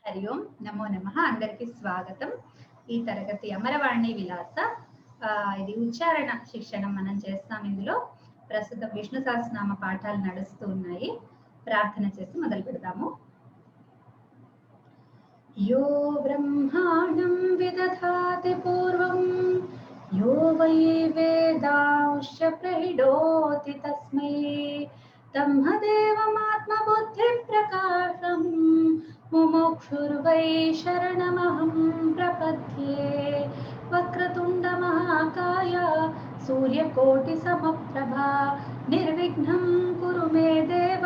హరి ఓం నమో నమః. అందరికీ స్వాగతం. ఈ తరగతి అమరవాణి విలాస ఇది ఉచ్చారణ శిక్షణ మనం చేస్తాం. ఇందులో ప్రస్తుతం విష్ణు సహస్రనామ పాఠాలు నడుస్తూ ఉన్నాయి. ప్రార్థన చేసి మొదలు పెడతాము. యో బ్రహ్మాణం విదధాతి పూర్వం యో వై వేదాంశ్చ ప్రహిడోతి తస్మై తమ్మదేవమాత్మబుద్ధి ప్రకాశం ముముక్షుర్వై శరణమహం ప్రపద్యే. వక్రతుండ మహాకాయ సూర్యకోటి సమప్రభా నిర్విఘ్నం కురు మే దేవ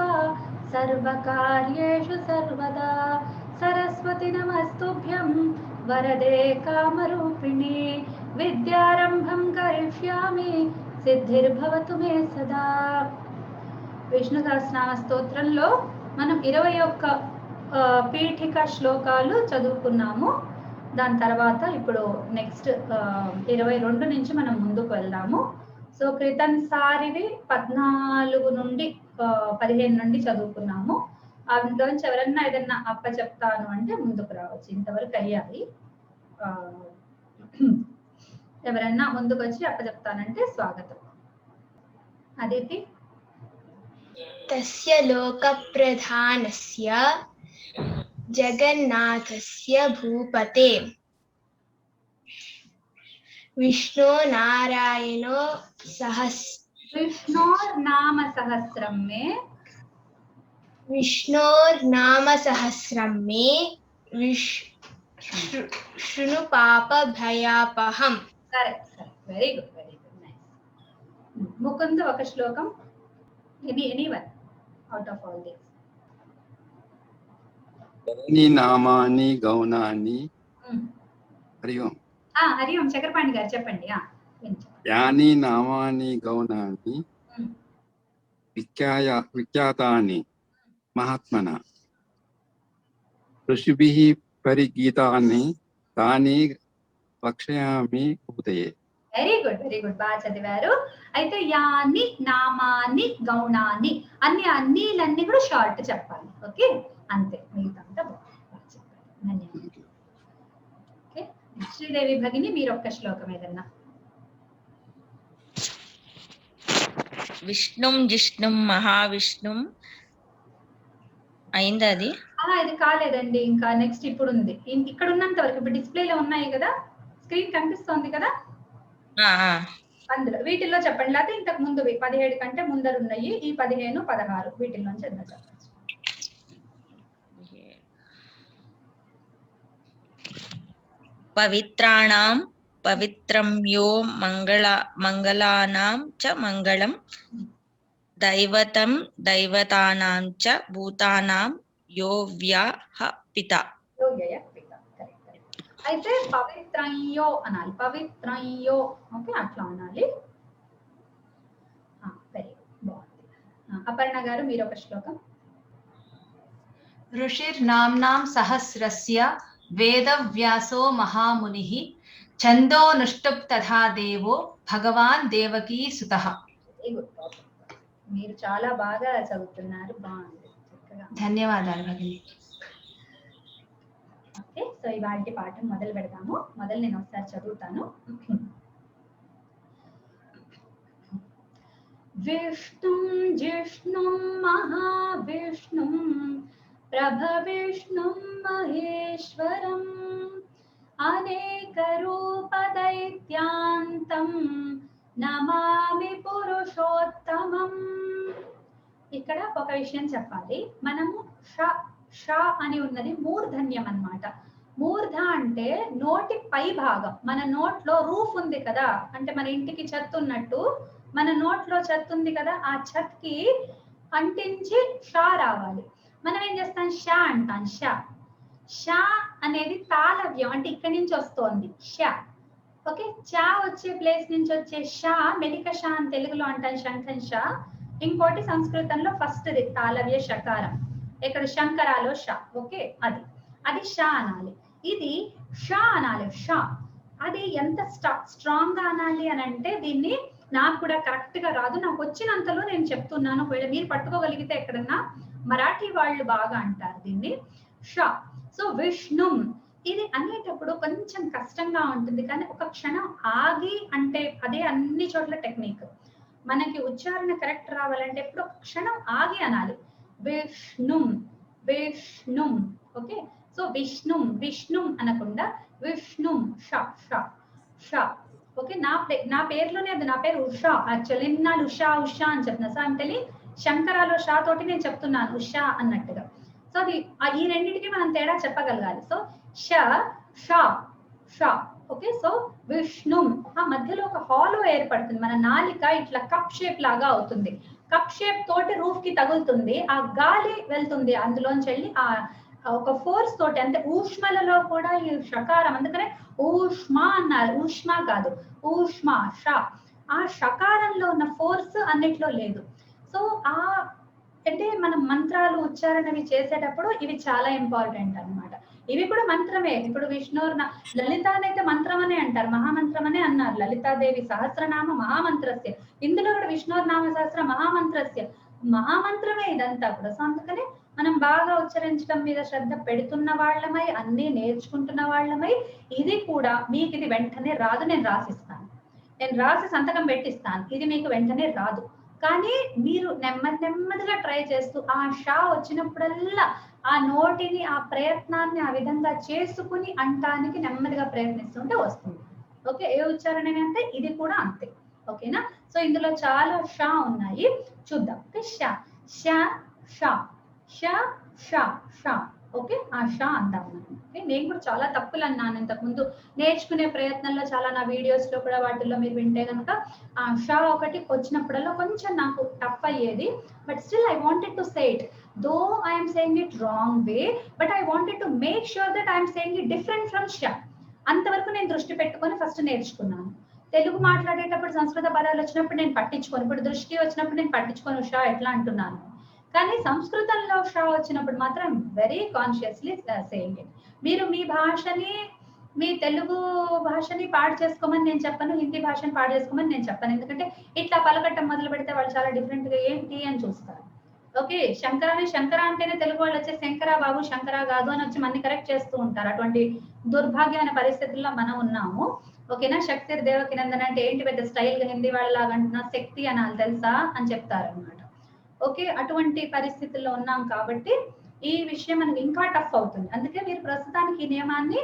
సర్వకార్యేషు సర్వదా. సరస్వతి నమస్తుభ్యం వరదే కామరూపిణి విద్యారంభం కరిష్యామి సిద్ధిర్భవతు మే సదా. విష్ణు సహస్రనామ స్తోత్రంలో మనం 21 పీఠిక శ్లోకాలు చదువుకున్నాము. దాని తర్వాత ఇప్పుడు నెక్స్ట్ 22 నుంచి మనం ముందుకు వెళ్దాము. సో క్రితంసారివి 14 నుండి 15 నుండి చదువుకున్నాము. అందులోంచి ఎవరన్నా ఏదన్నా అప్ప చెప్తాను అంటే ముందుకు రావచ్చు. ఇంతవరకు అయ్యాయి. ఎవరన్నా ముందుకు వచ్చి అప్ప చెప్తానంటే స్వాగతం. అదితి. తస్య లోక ప్రధానస్య జగన్నాథస్య భూపతే విష్ణోర్నామ సహస్రం మే శృణు పాప భయాపహం. Correct. Very good, very good, nice. Mukund ఒక శ్లోకం. Anyone out of all this. నీ నామాని గౌనాని. హరి ఓం. హరి ఓం. చక్రపాణి గారు చెప్పండి. యాని నామాని గౌనాని విఖ్యాతాని మహాత్మన ఋషిభిః పరిగీతాని తాని వక్ష్యామి ఉదయే. వెరీ గుడ్, వెరీ గుడ్, బాగా చదివారు. అయితే యాని నామాని గౌణాని అన్నిలన్నీ కూడా షార్ట్ చెప్పాలి. ఓకే, అంతే. మిగతా అంతా బాగా చెప్పారు. ధన్యవాదాలు. ఓకే, శ్రీదేవి భగిని మీరు ఒక్క శ్లోకం ఏదన్నా. విష్ణుం జిష్ణుం మహావిష్ణుం అయింది. అది ఇది కాలేదండి, ఇంకా నెక్స్ట్ ఇప్పుడు ఉంది. ఇక్కడ ఉన్నంత వరకు ఇప్పుడు డిస్ప్లేలో ఉన్నాయి కదా, స్క్రీన్ కనిపిస్తోంది కదా, అందులో వీటిల్లో చెప్పండి. లేకపోతే ఇంతకు ముందు 17 కంటే ముందర ఉన్నాయి. ఈ 15, 16 వీటిల్లోంచి ఏదైనా చెప్పచ్చు. పవిత్రాణం పవిత్రం యో మంగళానాం చ మంగళం దైవతం దైవతానాం చ భూతానాం యో వ్యః పిత. అయితే పవిత్రయ్యో అనాలి, పవిత్రయ్యో. ఓకే, అట్లా అనాలి. వెరీ బాగుంది. అపర్ణ గారు మీరు ఒక శ్లోకం. ఋషిర్నామ్నాం సహస్రస్య వేదవ్యాసో మహామునిః ఛందోనుష్టుప్ తథా దేవో భగవాన్ దేవకీ సుతః. మీరు చాలా బాగా చదువుతున్నారు, బాగుంది. ధన్యవాదాలు భగిని. ఓకే, సో ఇవాళ పాఠం మొదలు పెడతాము. నేను ఒకసారి చదువుతాను. విష్ణుం జిష్ణుం మహావిష్ణుం ప్రభవిష్ణుం మహేశ్వరం అనేక రూప దైత్యాంతం నమామి పురుషోత్తమం. ఇక్కడ ఒక విషయం చెప్పాలి. మనము ష అని ఉన్నది మూర్ధన్యం అన్నమాట. మూర్ధ అంటే నోటి పై భాగం. మన నోట్లో రూఫ్ ఉంది కదా, అంటే మన ఇంటికి ఛత్ ఉన్నట్టు మన నోట్లో ఛత్ ఉంది కదా, ఆ ఛత్ కి అంటించి షా రావాలి. మనం ఏం చేస్తాం, షా అంటాం. షా అనేది తాళవ్యం, అంటే ఇక్కడి నుంచి వస్తోంది షా. ఓకే, చా వచ్చే ప్లేస్ నుంచి వచ్చే షా మెలిక షా అని తెలుగులో అంటాం, శంఖం షా. ఇంకోటి సంస్కృతంలో ఫస్ట్ తాళవ్య షకారం, ఇక్కడ శంకరాలో షా. ఓకే, అది షా అనాలి. ఇది షా అనాలి, షా. అది ఎంత స్ట్రాంగ్ గా అనాలి అని అంటే, దీన్ని నాకు కూడా కరెక్ట్ గా రాదు, నాకు వచ్చినంతలో నేను చెప్తున్నాను. ఒకవేళ మీరు పట్టుకోగలిగితే ఎక్కడన్నా, మరాఠీ వాళ్ళు బాగా అంటారు దీన్ని షా. సో విష్ణుం ఇది అనేటప్పుడు కొంచెం కష్టంగా ఉంటుంది, కానీ ఒక క్షణం ఆగి అంటే అదే అన్ని చోట్ల టెక్నిక్. మనకి ఉచ్చారణ కరెక్ట్ రావాలంటే ఎప్పుడు ఒక క్షణం ఆగి అనాలి. విష్ణుం విష్ణుం. ఓకే, సో విష్ణుం విష్ణుం అనకుండా విష్ణుం ష ష ష. ఓకే, నా పేరులోనే అది, నా పేరు ఉషా. యాక్చువల్లీ నేను ఉషా ఉషా అని చెప్తున్నా. సో అంటే శంకరాలో షా తోటి నేను చెప్తున్నాను ఉషా అన్నట్టుగా. సో అది ఈ రెండింటికి మనం తేడా చెప్పగలగాలి. సో ష ష ష. ఓకే, సో విష్ణుం ఆ మధ్యలో ఒక హాలో ఏర్పడుతుంది, మన నాలిక ఇట్లా కప్ షేప్ లాగా అవుతుంది. కప్ షేప్ తోటి రూఫ్ కి తగులుతుంది, ఆ గాలి వెళ్తుంది అందులోంచి వెళ్ళి ఆ ఒక ఫోర్స్ తోటి. అంటే ఊష్మలలో కూడా ఈ షకారం, అందుకనే ఊష్మా అన్నారు, ఊష్మా కాదు ఊష్మా ష. ఆ షకారంలో ఉన్న ఫోర్స్ అన్నిట్లో లేదు. సో ఆ అంటే మనం మంత్రాలు ఉచ్చారణవి చేసేటప్పుడు ఇవి చాలా ఇంపార్టెంట్ అన్నమాట. ఇవి కూడా మంత్రమే. ఇప్పుడు విష్ణు లలిత అయితే మంత్రం అనే అంటారు, మహామంత్రం అనే అన్నారు. లలితాదేవి సహస్రనామ మహామంత్రస్య, ఇందులో కూడా విష్ణుర్నామ సహస్ర మహామంత్రస్య, మహామంత్రమే ఇదంతా కూడా. సో అందుకనే మనం బాగా ఉచ్చరించడం మీద శ్రద్ధ పెడుతున్న వాళ్ళమై, అన్ని నేర్చుకుంటున్న వాళ్ళమై, ఇది కూడా మీకు ఇది వెంటనే రాదు. నేను రాసిస్తాను, నేను రాసి సంతకం పెట్టిస్తాను, ఇది మీకు వెంటనే రాదు. కానీ మీరు నెమ్మదిగా ట్రై చేస్తూ ఆ షా వచ్చినప్పుడల్లా ఆ నోటిని ఆ ప్రయత్నాన్ని ఆ విధంగా చేసుకుని అంటానికి నెమ్మదిగా ప్రయత్నిస్తుంటే వస్తుంది. ఓకే, ఏ ఉచ్చారణ అంటే ఇది కూడా అంతే. ఓకేనా, సో ఇందులో చాలా షా ఉన్నాయి, చూద్దాం. ష ష ష ష ష ష. ఓకే, ఆ షా అందాం మనం. ఓకే, నేను కూడా చాలా తప్పులు అన్నాను ఇంతకుముందు నేర్చుకునే ప్రయత్నంలో, చాలా నా వీడియోస్ లో కూడా వాటిల్లో మీరు వింటే కనుక ఆ షా ఒకటి వచ్చినప్పుడల్లా కొంచెం నాకు టఫ్ అయ్యేది. But still I wanted to say it, though I'm saying it wrong way, but I wanted to make sure that I'm saying it different from Shah. అంతవరకు నేను దృష్టి పెట్టుకొని ఫస్ట్ నేర్చుకున్నాను. తెలుగు మాట్లాడేటప్పుడు సంస్కృత పదాలు వచ్చినప్పుడు నేను పట్టించుకోను, ఇప్పుడు దృష్టి వచ్చినప్పుడు నేను పట్టించుకోను షా ఎట్లా అంటున్నాను. కానీ సంస్కృతంలో షా వచ్చినప్పుడు మాత్రం వెరీ కాన్షియస్లీ సేయింగ్ ఇట్. మీరు మీ భాషని, మీ తెలుగు భాషని పాడు చేసుకోమని నేను చెప్పను, హిందీ భాషని పాడు చేసుకోమని నేను చెప్పను. ఎందుకంటే ఇట్లా పలకట్టం మొదలు పెడితే వాళ్ళు చాలా డిఫరెంట్ గా ఏంటి అని చూస్తారు. ఓకే, శంకరాని శంకర అంటేనే తెలుగు వాళ్ళు వచ్చే శంకరా బాబు శంకరా కాదు అని వచ్చి మనని కరెక్ట్ చేస్తూ ఉంటారు. అటువంటి దుర్భాగ్యమైన పరిస్థితుల్లో మనం ఉన్నాము. ఓకేనా, శక్తి దేవకి నందన అంటే ఏంటి పెద్ద స్టైల్ గా హిందీ వాళ్ళలాగా అంటున్నా, శక్తి అనాలి తెలుసా అని చెప్తారు అనమాట. ఓకే, అటువంటి పరిస్థితుల్లో ఉన్నాం కాబట్టి ఈ విషయం మనకి ఇంకా టఫ్ అవుతుంది. అందుకే మీరు ప్రస్తుతానికి ఈ నియమాన్ని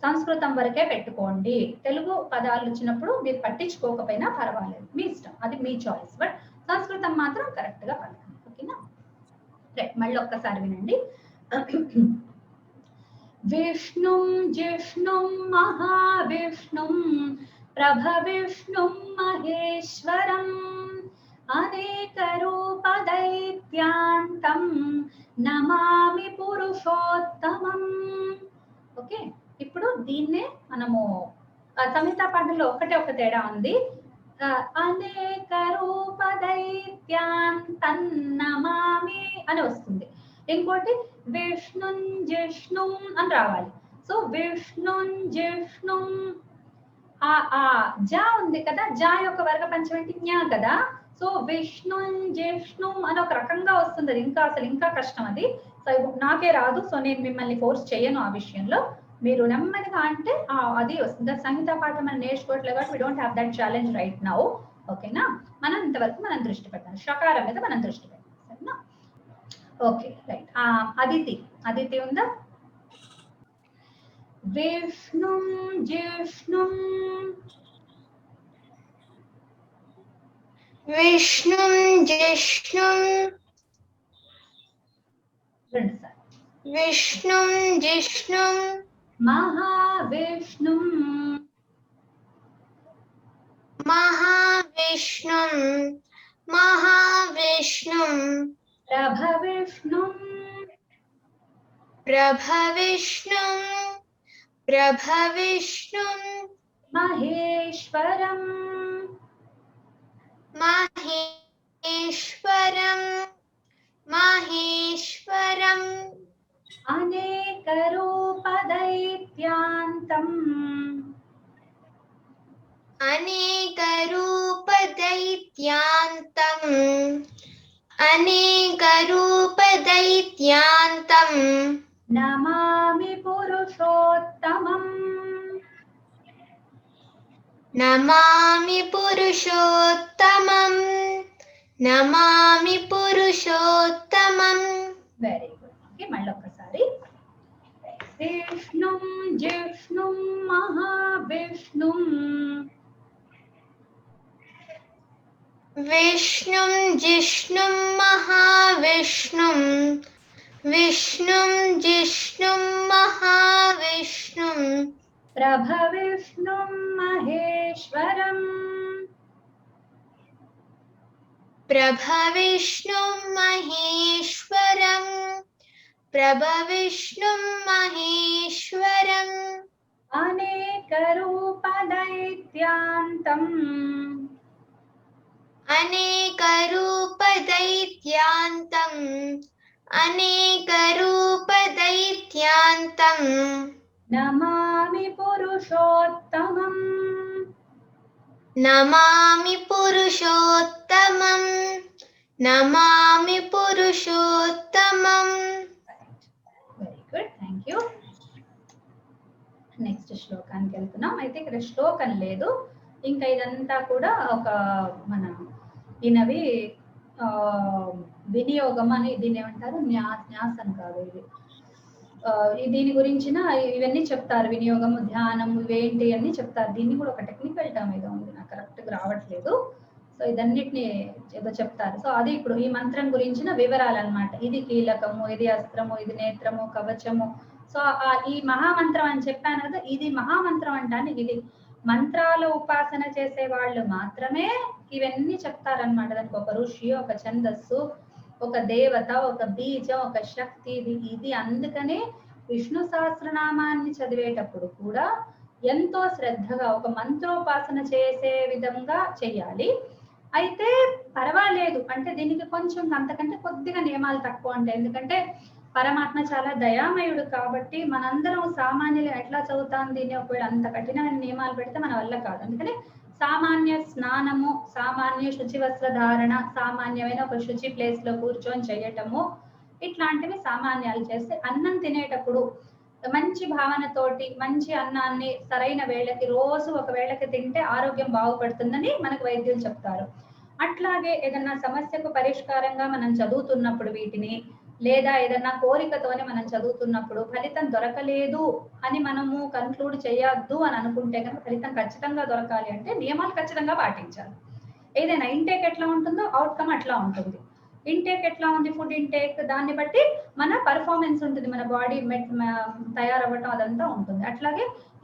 సంస్కృతం వరకే పెట్టుకోండి. తెలుగు పదాలు వచ్చినప్పుడు మీరు పట్టించుకోకపోయినా పర్వాలేదు, మీ ఇష్టం, అది మీ చాయిస్. బట్ సంస్కృతం మాత్రం కరెక్ట్ గా పలకండి. ఓకేనా, రైట్, మళ్ళీ ఒక్కసారి వినండి. విష్ణుం జిష్ణుం మహావిష్ణుం ప్రభవిష్ణుం మహేశ్వరం అనేక రూప దైత్యాంతం నమామి పురుషోత్తమం. ఓకే, ఇప్పుడు దీన్నే మనము సంహితా పాఠంలో ఒక తేడా ఉంది. అనేక రూప దైత్యాంతం నమామి అని వస్తుంది. ఇంకోటి విష్ణుం జిష్ణుం అని రావాలి. సో విష్ణుం జిష్ణుం, ఆ జా ఉంది కదా, జా యొక్క వర్గ పంచమేంటి జ్ఞా కదా. సో విష్ణుం జిష్ణుం అని ఒక రకంగా వస్తుంది, అది ఇంకా కష్టం అది. సో నాకే రాదు, సో నేను మిమ్మల్ని ఫోర్స్ చేయను ఆ విషయంలో. మీరు నెమ్మదిగా అంటే అది వస్తుంది. సంగీత పాఠం మనం నేర్చుకోవట్లేదు కాబట్టి we don't have that challenge right now. ఓకేనా, మనం ఇంతవరకు మనం దృష్టి పెట్టాలి, షకారం మీద మనం దృష్టి పెట్టాలి. సరేనా, ఓకే రైట్. అదితి ఉందా? విష్ణుం జిష్ణుం విష్ణుం జిష్ణుం విష్ణుం జిష్ణుం మహావిష్ణుం మహావిష్ణుం మహావిష్ణుం ప్రభవిష్ణుం ప్రభవిష్ణుం ప్రభవిష్ణుం మహేశ్వరం మహేశ్వరం మహేశ్వరం అనేక రూప దైత్యాంతం అనేక రూప దైత్యాంతం అనేక రూప దైత్యాంతం నమామి పురుషోత్తమం నమామి పురుషోత్తమం నమామి పురుషోత్తమం. Very good. ఓకే, మళ్ళీ ఒక్కసారి. విష్ణుం జిష్ణుం మహావిష్ణుం విష్ణుం జిష్ణుం మహావిష్ణుం విష్ణుం జిష్ణుం మహావిష్ణుం ప్రభవిష్ణుం మహేశ్వరం ప్రభవిష్ణుం మహేశ్వరం ప్రభవిష్ణుం మహేశ్వరం అనేక రూపదైత్యాంతం అనేక రూపదైత్యాంతం అనేక రూపదైత్యాంతం నమామి పురుషోత్తమం నమామి పురుషోత్తమం నమామి పురుషోత్తమం. Very good, thank you. Next శ్లోకానికి వెళ్తున్నాం. అయితే ఇక్కడ శ్లోకం లేదు, ఇంకా ఇదంతా కూడా ఒక మన ఈయనవి వినియోగం అని దీన్ని ఏమంటారు, న్యాసం కాదు ఇది. దీని గురించిన ఇవన్నీ చెప్తారు, వినియోగము ధ్యానం ఇవేంటి అని చెప్తారు. దీన్ని కూడా ఒక టెక్నికల్ టర్మ్ ఏదో ఉంది, నాకు కరెక్ట్గా రావట్లేదు. సో ఇదన్నిటిని ఏదో చెప్తారు. సో అది ఇప్పుడు ఈ మంత్రం గురించిన వివరాలు అన్నమాట. ఇది కీలకము, ఇది అస్త్రము, ఇది నేత్రము, కవచము. సో ఈ మహామంత్రం అని చెప్పాను కదా, ఇది మహామంత్రం అంటాను. ఇది మంత్రాల ఉపాసన చేసే వాళ్ళు మాత్రమే ఇవన్నీ చెప్తారనమాట. దానికి ఒక ఋషి, ఒక ఛందస్సు, ఒక దేవత, ఒక బీజం, ఒక శక్తి, ఇది అందుకనే విష్ణు సహస్రనామాన్ని చదివేటప్పుడు కూడా ఎంతో శ్రద్ధగా ఒక మంత్రోపాసన చేసే విధంగా చెయ్యాలి. అయితే పర్వాలేదు, అంటే దీనికి కొంచెం అంతకంటే కొద్దిగా నియమాలు తక్కువ ఉంటాయి. ఎందుకంటే పరమాత్మ చాలా దయామయుడు కాబట్టి మనందరం సామాన్యులు ఎట్లా చదువుతాం దీన్ని, ఒకవేళ అంత కఠినమైన నియమాలు పెడితే మన వల్ల కాదు. అందుకని సామాన్య స్నానము, సామాన్య శుచి వస్త్ర ధారణ, సామాన్యమైన ఒక శుచి ప్లేస్ లో కూర్చొని చేయటము, ఇట్లాంటివి సామాన్యాలు చేస్తే అన్నం తినేటప్పుడు మంచి భావనతోటి మంచి అన్నాన్ని సరైన వేళకి రోజు ఒక వేళకి తింటే ఆరోగ్యం బాగుపడుతుందని మనకు వైద్యులు చెప్తారు. అట్లాగే ఏదన్నా సమస్యకు పరిష్కారంగా మనం చదువుతున్నప్పుడు వీటిని, లేదా ఏదన్నా కోరికతోనే మనం చదువుతున్నప్పుడు ఫలితం దొరకలేదు అని మనము కన్క్లూడ్ చేయొద్దు అని అనుకుంటే కనుక ఫలితం ఖచ్చితంగా దొరకాలి అంటే నియమాలు ఖచ్చితంగా పాటించాలి. ఏదైనా ఇంటేక్ ఎట్లా ఉంటుందో అవుట్కమ్ అట్లా ఉంటుంది. ఇంటేక్ ఎట్లా ఉంది, ఫుడ్ ఇంటేక్, దాన్ని బట్టి మన పర్ఫార్మెన్స్ ఉంటుంది, మన బాడీ తయారవ్వటం అదంతా ఉంటుంది. అట్లాగే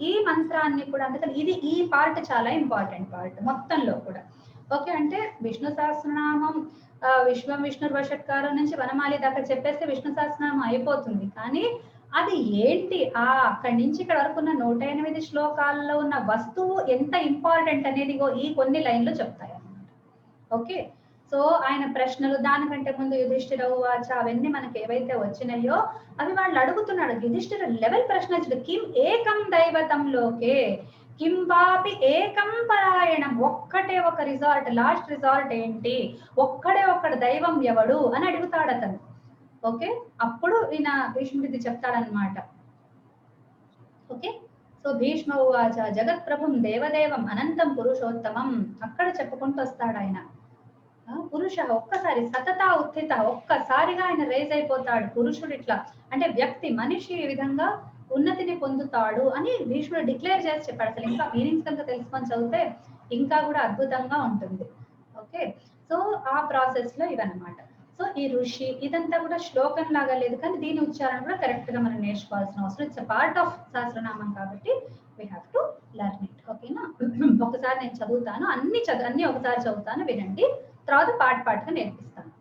ఈ మంత్రాన్ని కూడా, అందుకని ఈ పార్ట్ చాలా ఇంపార్టెంట్ పార్ట్ మొత్తంలో కూడా. ఓకే, అంటే విష్ణు సహస్రనామం విశ్వం విష్ణు వషట్కారం నుంచి వనమాలి దాకా చెప్పేస్తే విష్ణు సహస్రనామం అయిపోతుంది. కానీ అది ఏంటి, అక్కడి నుంచి ఇక్కడ వరకు ఉన్న 108 శ్లోకాల్లో ఉన్న వస్తువు ఎంత ఇంపార్టెంట్ అనేది ఈ కొన్ని లైన్లు చెప్తాయి అన్నమాట. ఓకే, సో ఆయన ప్రశ్నలు, దానికంటే ముందు యుధిష్ఠిర ఉవాచ అవన్నీ మనకి ఏవైతే వచ్చినాయో అవి వాళ్ళు అడుగుతున్నాడు. యుధిష్ఠిర లెవెల్ ప్రశ్న, కిం ఏకం దైవతం లోకే కిం వాపి ఏకం పరాయణం, ఒక్కటే ఒక రిజార్ట్, లాస్ట్ రిజార్ట్ ఏంటి, ఒక్కడే ఒక్కడు దైవం ఎవడు అని అడుగుతాడు అతను. ఓకే, అప్పుడు ఈయన భీష్ముడిది చెప్తాడనమాట. ఓకే, సో భీష్మ ఉవాచ జగత్ ప్రభుం దేవదేవం అనంతం పురుషోత్తమం, అక్కడ చెప్పుకుంటూ వస్తాడు ఆయన. పురుష ఒక్కసారి సతత ఉత్థిత, ఒక్కసారిగా ఆయన రేజ్ అయిపోతాడు. పురుషుడు ఇట్లా అంటే వ్యక్తి, మనిషి ఈ విధంగా ఉన్నతిని పొందుతాడు అని భీష్ముడు డిక్లేర్ చేసి చెప్పాడు. అసలు ఇంకా మీనింగ్స్ కనుక తెలుసుకొని చదివితే ఇంకా కూడా అద్భుతంగా ఉంటుంది. ఓకే, సో ఆ ప్రాసెస్ లో ఇవన్నమాట. సో ఈ ఋషి ఇదంతా కూడా శ్లోకం లాగా లేదు, కానీ దీని ఉచ్చారణ కూడా కరెక్ట్ గా మనం నేర్చుకోవాల్సిన అవసరం. ఇట్స్ పార్ట్ ఆఫ్ సహస్రనామం కాబట్టి we have to learn it. ఓకేనా, ఒకసారి నేను చదువుతాను, అన్ని ఒకసారి చదువుతాను, వినండి, తర్వాత పాటగా నేర్పిస్తాను.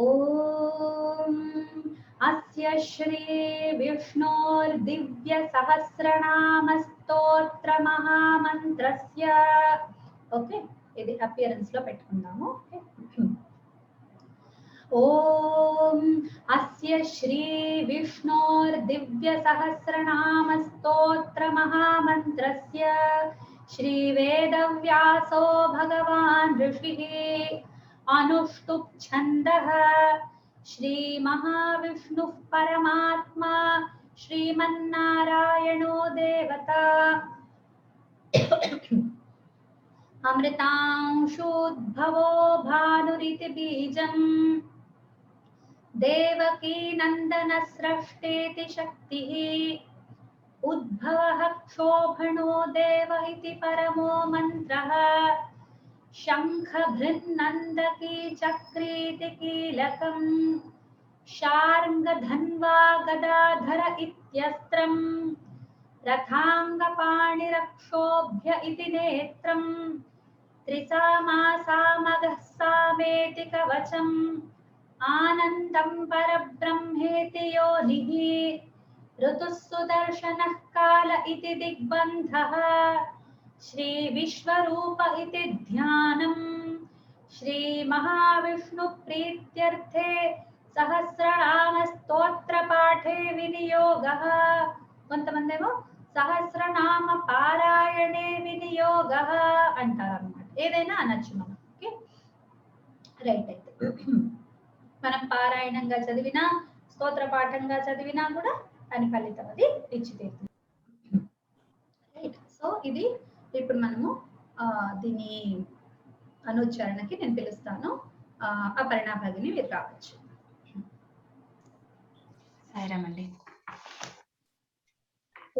ఓం అస్య శ్రీ విష్ణోర్ దివ్య సహస్రనామ స్తోత్ర మహామంత్రస్య. ఓకే, ఇది అపియరెన్స్ లో పెట్టుకుందాము. ఓం అస్య శ్రీ విష్ణోర్ దివ్య సహస్రనామ స్తోత్ర మహామంత్రస్య శ్రీ వేదవ్యాసో భగవాన్ ఋషిః అనుష్టుప్ ఛందః श्री महाविष्णुः परमात्मा श्रीमन्नारायणो देवता अमृतांशोद्भवो भानुरिति बीजम् देवकी नन्दनस्रष्टेति शक्तिः उद्भवः क्षोभणो देव इति परमो मन्त्रः शङ्खभृन्नन्दकी चक्रीति कीलकम् शार्ङ्गधन्वा गदाधर इत्यस्त्रम् रथाङ्गपाणिरक्षोभ्य इति नेत्रम् त्रिसामासामगः सामेति कवचम् आनन्दं परब्रह्मेति योनिः ऋतुः सुदर्शनः काल इति दिग्बन्धः श्रीविश्वरूप इति ध्यानम् श्रीमहाविष्णुप्रीत्यर्थे सहस्रनामस्तोत्रपाठे विनियोगः కొంతమందేమో సహస్రనామ పారాయణే వినియోగः అంటారన్నమాట. ఏదైనా అనొచ్చు మనం. Okay right. అయితే మనం పారాయణంగా చదివినా స్తోత్ర పాఠంగా చదివినా కూడా దాని ఫలితం అది ఇచ్చి తీరుతుంది. రైట్. సో ఇది ఇప్పుడు మనము దీని అనుచ్చారణకి నేను పిలుస్తాను. అపర్ణ భగిని మీరు రావచ్చు. సాయిరామండి.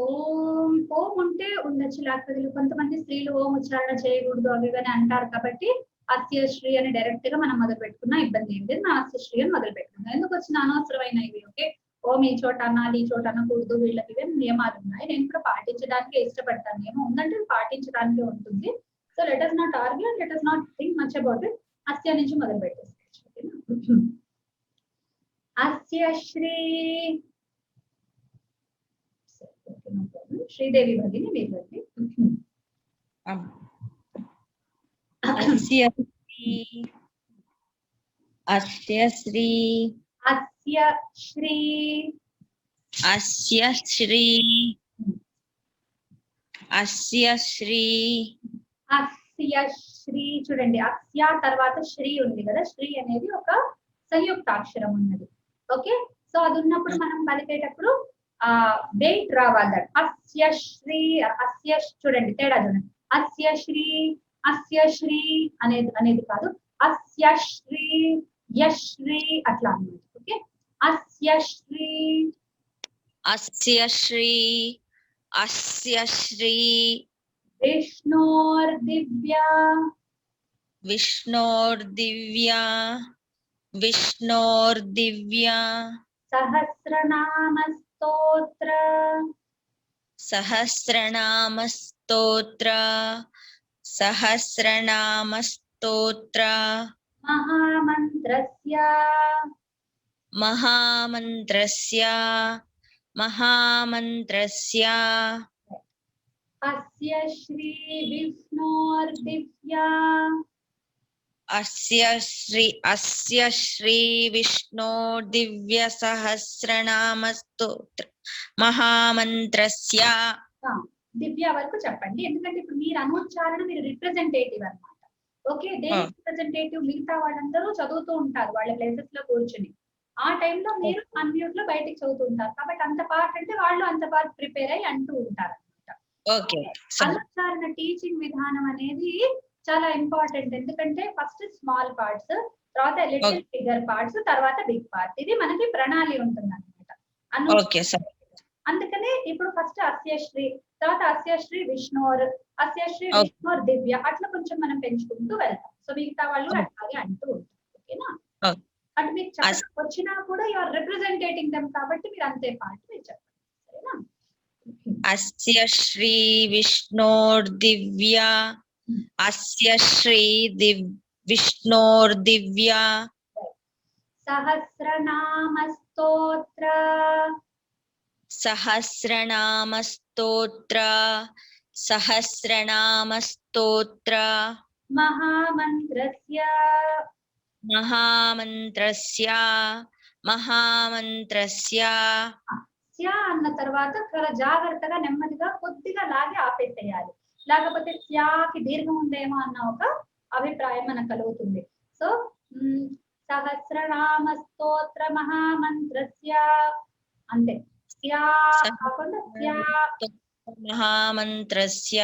ఓం ఓం ఉంటే ఉండొచ్చు, లేకపోతే కొంతమంది స్త్రీలు ఓం ఉచ్చారణ చేయకూడదు అవి ఇవని అంటారు. కాబట్టి అస్యశ్రీ అని డైరెక్ట్ గా మనం మొదలు పెట్టుకున్నా ఇబ్బంది ఏం లేదు. నా అస్యశ్రీ అని మొదలు పెట్టుకున్నాం. ఎందుకు వచ్చిన అనవసరమైన ఇవి. ఓకే ఓం ఈ చోట అనాలి ఈ చోట అనకూడదు, వీళ్ళకి ఇవే నియమాలు ఉన్నాయి. నేను కూడా పాటించడానికే ఇష్టపడతాను. నియమం ఉందంటే పాటించడానికే ఉంటుంది. So let us not argue and let us not think much about it. అస్య నుంచి మొదలు పెట్టేసుకోవచ్చు. అస్యశ్రీ శ్రీదేవి భగిని మీరు అస్య శ్రీ అస్య శ్రీ అస్య శ్రీ అస్య శ్రీ అస్య శ్రీ అస్య శ్రీ. చూడండి అస్య తర్వాత శ్రీ ఉంది కదా, శ్రీ అనేది ఒక సంయుక్తాక్షరం ఉన్నది. ఓకే సో అది ఉన్నప్పుడు మనం పలికేటప్పుడు వెయిట్ రావాలి. అస్య శ్రీ అస్య చూడండి తేడా చూడండి. అస్య శ్రీ అనేది కాదు, అస్య శ్రీ యశ్రీ అట్లా అన్నమాట. ఓకే అస్య శ్రీ అస్య శ్రీ అస్య శ్రీ విష్ణోర్దివ్యా విష్ణోర్దివ్యా సహస్రనామస్తోత్ర సహస్రనామస్తోత్ర మహామంత్రస్య అస్య శ్రీ విష్ణోర్దివ్యా అస్య శ్రీ విష్ణో దివ్య సహస్రనామస్తోత్ర మహామంత్రస్య. దివ్య వరకు చెప్పండి, ఎందుకంటే ఇప్పుడు మీరు అనుచ్చారణ మీరు రిప్రజెంటేటివ్ అన్నమాట. ఓకే దేని రిప్రజెంటేటివ్ మిగతా వాళ్ళందరూ చదువుతూ ఉంటారు వాళ్ళ ప్లేసెస్ లో కూర్చుని. ఆ టైంలో మీరు అన్మ్యూట్ లో బయటికి చదువుతూ ఉంటారు. కాబట్టి అంత పార్ట్ అంటే వాళ్ళు అంత పార్ట్ ప్రిపేర్ అయ్యి అంటూ ఉంటారు అనమాట. ఓకే అనుచ్చారణ టీచింగ్ విధానం అనేది చాలా ఇంపార్టెంట్. ఎందుకంటే ఫస్ట్ స్మాల్ పార్ట్స్, తర్వాత లిటిల్ బిగ్గర్ పార్ట్స్, తర్వాత బిగ్ పార్ట్. ఇది మనకి ప్రణాళి ఉంటుంది అనమాట. అందుకనే ఇప్పుడు ఫస్ట్ అస్యశ్రీ, తర్వాత అస్యశ్రీ విష్ణోర్, అస్యశ్రీ విష్ణోర్ దివ్య అట్లా కొంచెం మనం పెంచుకుంటూ వెళ్తాం. సో మిగతా వాళ్ళు అట్లాగే అంటూ ఉంటారు. ఓకేనా అంటే మీకు వచ్చినా కూడా యు ఆర్ రిప్రజెంటేటింగ్ దెమ్ కాబట్టి మీరు అంతే పార్ట్ మీరు చెప్పండి. సరేనా అస్య శ్రీ విష్ణోర్దివ్య అస్య శ్రీ విష్ణోర్దివ్య సహస్రనామస్తోత్ర సహస్రనామస్తోత్ర మహామంత్రస్య అన్న తర్వాత చాలా జాగ్రత్తగా నెమ్మదిగా కొద్దిగా లాగి ఆపేసేయాలి. లేకపోతే స్యాకి దీర్ఘం ఉందేమో అన్న ఒక అభిప్రాయం మనకు కలుగుతుంది. సో సహస్రనామస్తోత్ర మహామంత్రస్య అంతే స్యా కాకుండా స్యా మహామంత్రస్య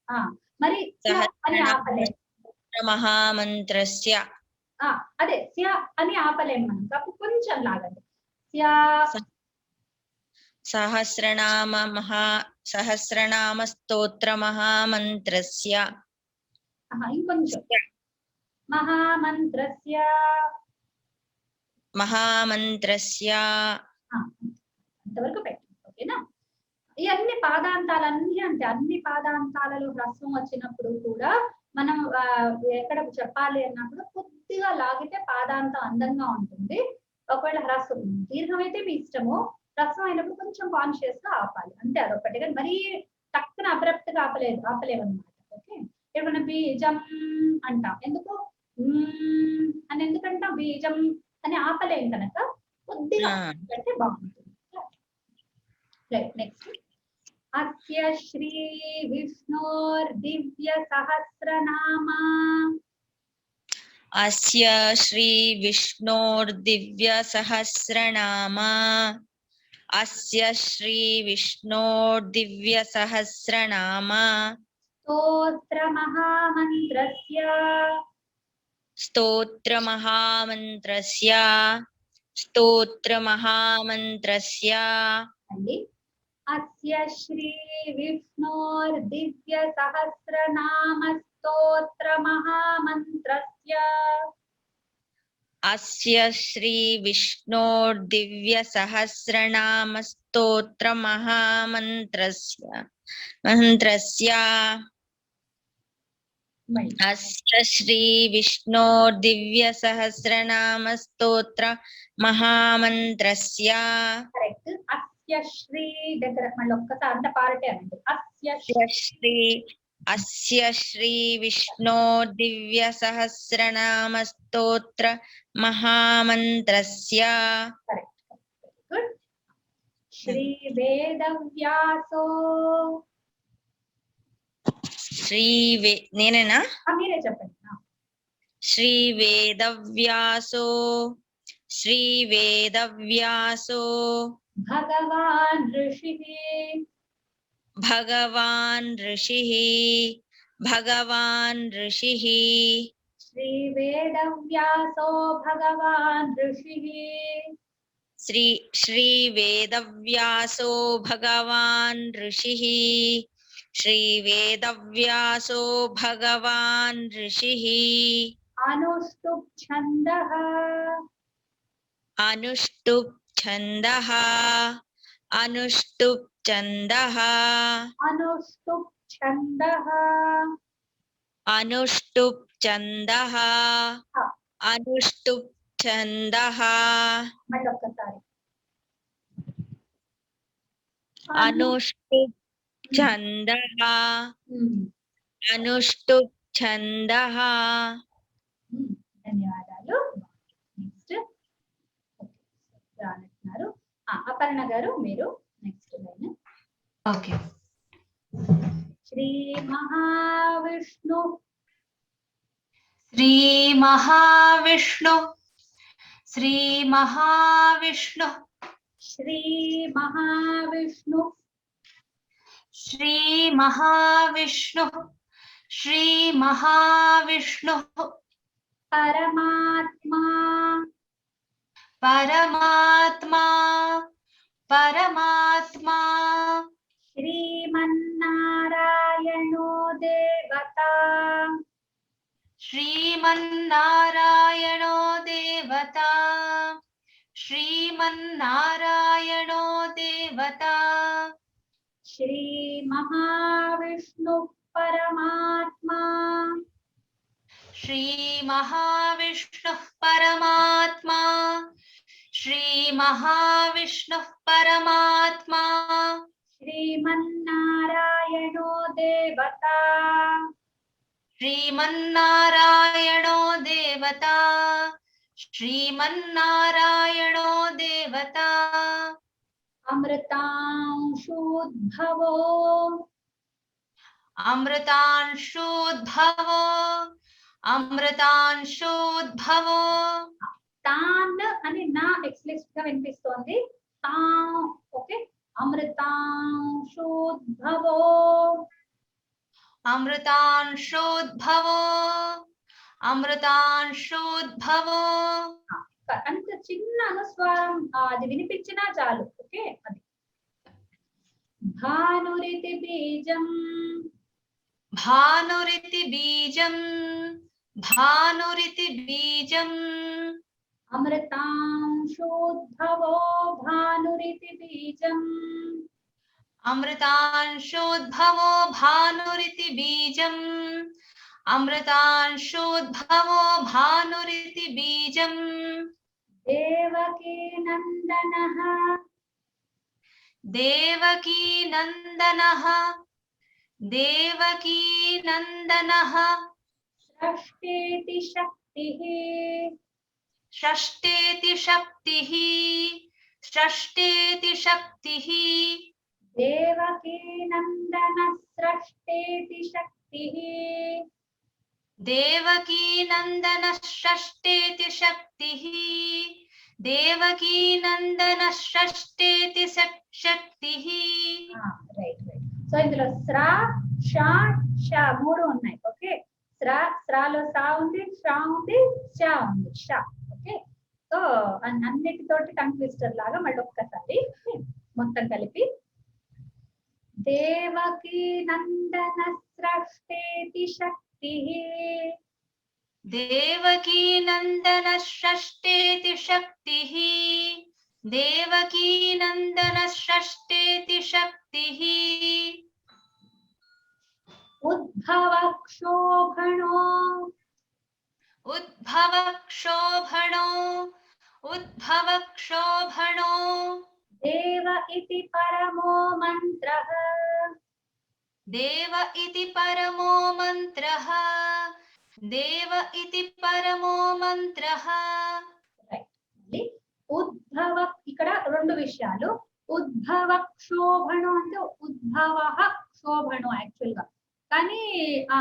ఆ, మరి స్య అని ఆపలేం. మహామంత్రస్య అదే స్య అని ఆపలేం మనం, కాబట్టి కొంచెం లాగండి. స్యా సహస్రనామ స్తోత్ర మహామంత్రస్య ఇంకొంచెం మహామంత్రస్య అంతవరకు పెట్టండి. ఓకేనా? ఈ అన్ని పాదాంతాలన్నీ అంటే అన్ని పాదాంతాలలో హ్రస్వం వచ్చినప్పుడు కూడా మనం ఎక్కడ చెప్పాలి అన్నప్పుడు కొద్దిగా లాగితే పాదాంతం అందంగా ఉంటుంది. ఒకవేళ హ్రస్వం దీర్ఘం అయితే మీ ఇష్టము, హ్రస్వం అయినప్పుడు కొంచెం కాన్షియస్ గా ఆపాలి అంతే, అదొకటి. కానీ మరీ టక్కున అబ్రప్ట్ గా ఆపలేమన్నమాట. ఓకే, ఇప్పుడు మనం బీజం అంటాం, ఎందుకు అని ఎందుకంటాం? బీజం అని ఆపలేం కనుక కొద్దిగా అంటే బాగుంటుంది. నెక్స్ట్ అస్య శ్రీ విష్ణోర్దివ్య సహస్రనామ అస్య శ్రీ విష్ణోర్దివ్య సహస్రనామ అస్య శ్రీ విష్ణోర్దివ్య సహస్రనామ స్తోత్ర మహామంత్రస్య స్తోత్ర మహామంత్రస్య అండి. అస్య శ్రీ విష్ణోర్దివ్య సహస్రనామ స్తోత్ర మహామంత్రస్య అస్య శ్రీ విష్ణోర్దివ్య సహస్రనామ స్తోత్ర మహామంత్రస్య అస్య శ్రీ విష్ణోర్దివ్య సహస్రనామ స్తోత్ర మహామంత్రస్య. కరెక్ట్. అస్య శ్రీ దగ్గర మళ్ళీ ఒక్కసారి అంత పారటే అనండి. అస్య శ్రీ విష్ణోర్దివ్య సహస్రనామ స్తోత్ర మహామంత్రస్య. కరెక్ట్. గుడ్. శ్రీ వేదవ్యాసో నేనేనా? మీరే చెప్పండి. శ్రీ వేదవ్యాసో భగవాన్ ఋషిః శ్రీ వేదవ్యాసో భగవాన్ ఋషిః శ్రీ వేదవ్యాసో భగవాన్ ఋషిః శ్రీ వేదవ్యాసో భగవాన్ ఋషిః అనుష్టుప్ ఛందః మళ్ళొక్కసారి అనుష్టుప్ ఛందః. ధన్యవాదాలు. నెక్స్ట్ అంటున్నారు అపర్ణ గారు, మీరు next line. Okay. Shri Mahavishnu Shri Mahavishnu Shri Mahavishnu Shri Mahavishnu Shri Mahavishnu Shri Mahavishnu పరమాత్మా పరమాత్మా పరమాత్మా శ్రీమన్నారాయణో దేవతా శ్రీమన్నారాయణో దేవతా శ్రీమన్నారాయణో దేవతా శ్రీ మహావిష్ణు పరమాత్మా శ్రీ మహావిష్ణు పరమాత్మా శ్రీ మహావిష్ణు పరమాత్మా శ్రీమన్నారాయణో దేవతా శ్రీమన్నారాయణో దేవతా శ్రీమన్నారాయణో దేవతా అమృతాంశోద్భవో అమృతాంశోద్భవో అమృతాంశోద్భవో తాన్ అని నా ఎక్స్ప్లిసిట్ గా వినిపిస్తోంది. తా ఓకే. అమృతాంశోద్భవో అమృతాంశోద్భవో అమృతాంశోద్భవో. అంత చిన్న అనుస్వారం అది వినిపించినా చాలు. ఓకే. అది భానురితి బీజం భానురితి బీజం భానురితి బీజం. అమృతాంశోద్భవో భానురితి బీజం అమృతాంశోద్భవో భానురితి బీజం అమృతాంశోద్భవో భానురితి బీజం. దేవకీ నందనః దేవకీ నందనః దేవకీ నందనః. షష్ఠేతి శక్తిః షష్ఠేతి శక్తిః షష్ఠేతి శక్తిః. దేవకీ నందన షష్ఠేతి శక్తిః దేవకీ నందన షష్ఠేతి శక్తిః దేవకీ నందన షష్ఠేతి శక్తిః. Right right. సో ఇందులో స్రా షా షా మూడు ఉన్నాయి. ఓకే. స్రాలో సా ఉంది, షా ఉంది, షా ఉంది. షా. ఓకే. సో అన్నిటితోటి టంగ్ ట్విస్టర్ లాగా మళ్ళీ ఒక్కసారి మొత్తం కలిపి దేవకీ నందన షష్ఠేతి శక్తిః దేవకీ నందన షష్ఠేతి శక్తిః దేవకీ నందన షష్ఠేతి శక్తిః. ఉద్భవ క్షోభణో ఉద్భవ క్షోభణో ఉద్భవ క్షోభణో. దేవ ఇతి పరమో మంత్రః దేవ ఇతి పరమో మంత్రః దేవ ఇతి పరమో మంత్రః. ఉద్భవ ఇక్కడ రెండు విషయాలు. ఉద్భవ క్షోభణం అంటే ఉద్భవ క్షోభణం యాక్చువల్ గా, కానీ ఆ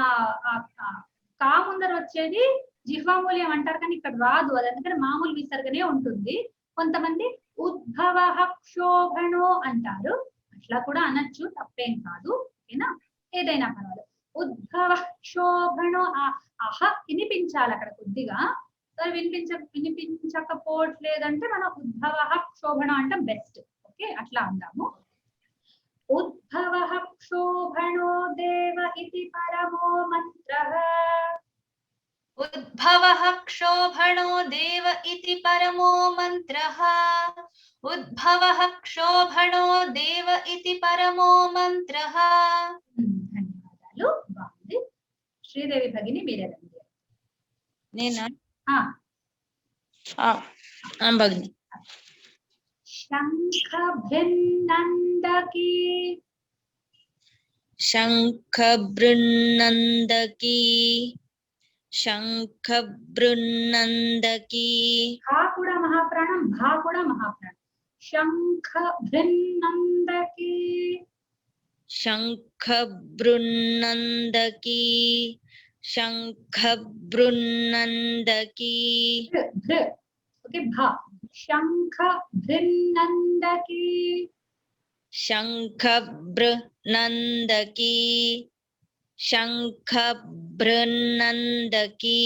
కా ముందర వచ్చేది జిహ్వామూల్యం అంటారు, కానీ ఇక్కడ రాదు. అది అందుకని మామూలు విసర్గనే ఉంటుంది. కొంతమంది ఉద్భవ క్షోభణో అంటారు, అట్లా కూడా అనొచ్చు, తప్పేం కాదు. ఓకేనా, ఏదైనా పర్వాలేదు. ఉద్భవ క్షోభణో అహ వినిపించాలి అక్కడ కొద్దిగా. వినిపించకపోవట్లేదంటే మనం ఉద్భవ క్షోభణం అంటే బెస్ట్. ఓకే, అట్లా అందాము. ఉద్భవ క్షోభణో దేవ ఇతి పరమో మంత్రః. ఉద్భవ క్షోభణో దేవ ఇతి పరమో మంత్రః ఉద్భవ క్షోభణో దేవ ఇతి పరమో మంత్రః. ధన్యవాదాలు, బాగుంది. శ్రీదేవి భగిని మీరే రండి. నేనా ఆ, భగిని. శంఖ భిన్నందకి శంఖ బృన్నందకి శంఖ బృన్నందకి. హా కూడా మహాప్రాణం, భా కూడా మహాప్రాణం. శంఖ భిన్నందకి శంఖ బృన్నందకి శంఖ బృన్నందకి. ఓకే, భా. శంఖ భిన్నందకి శంఖ బృన్నందకి శంఖ బృన్నందకి.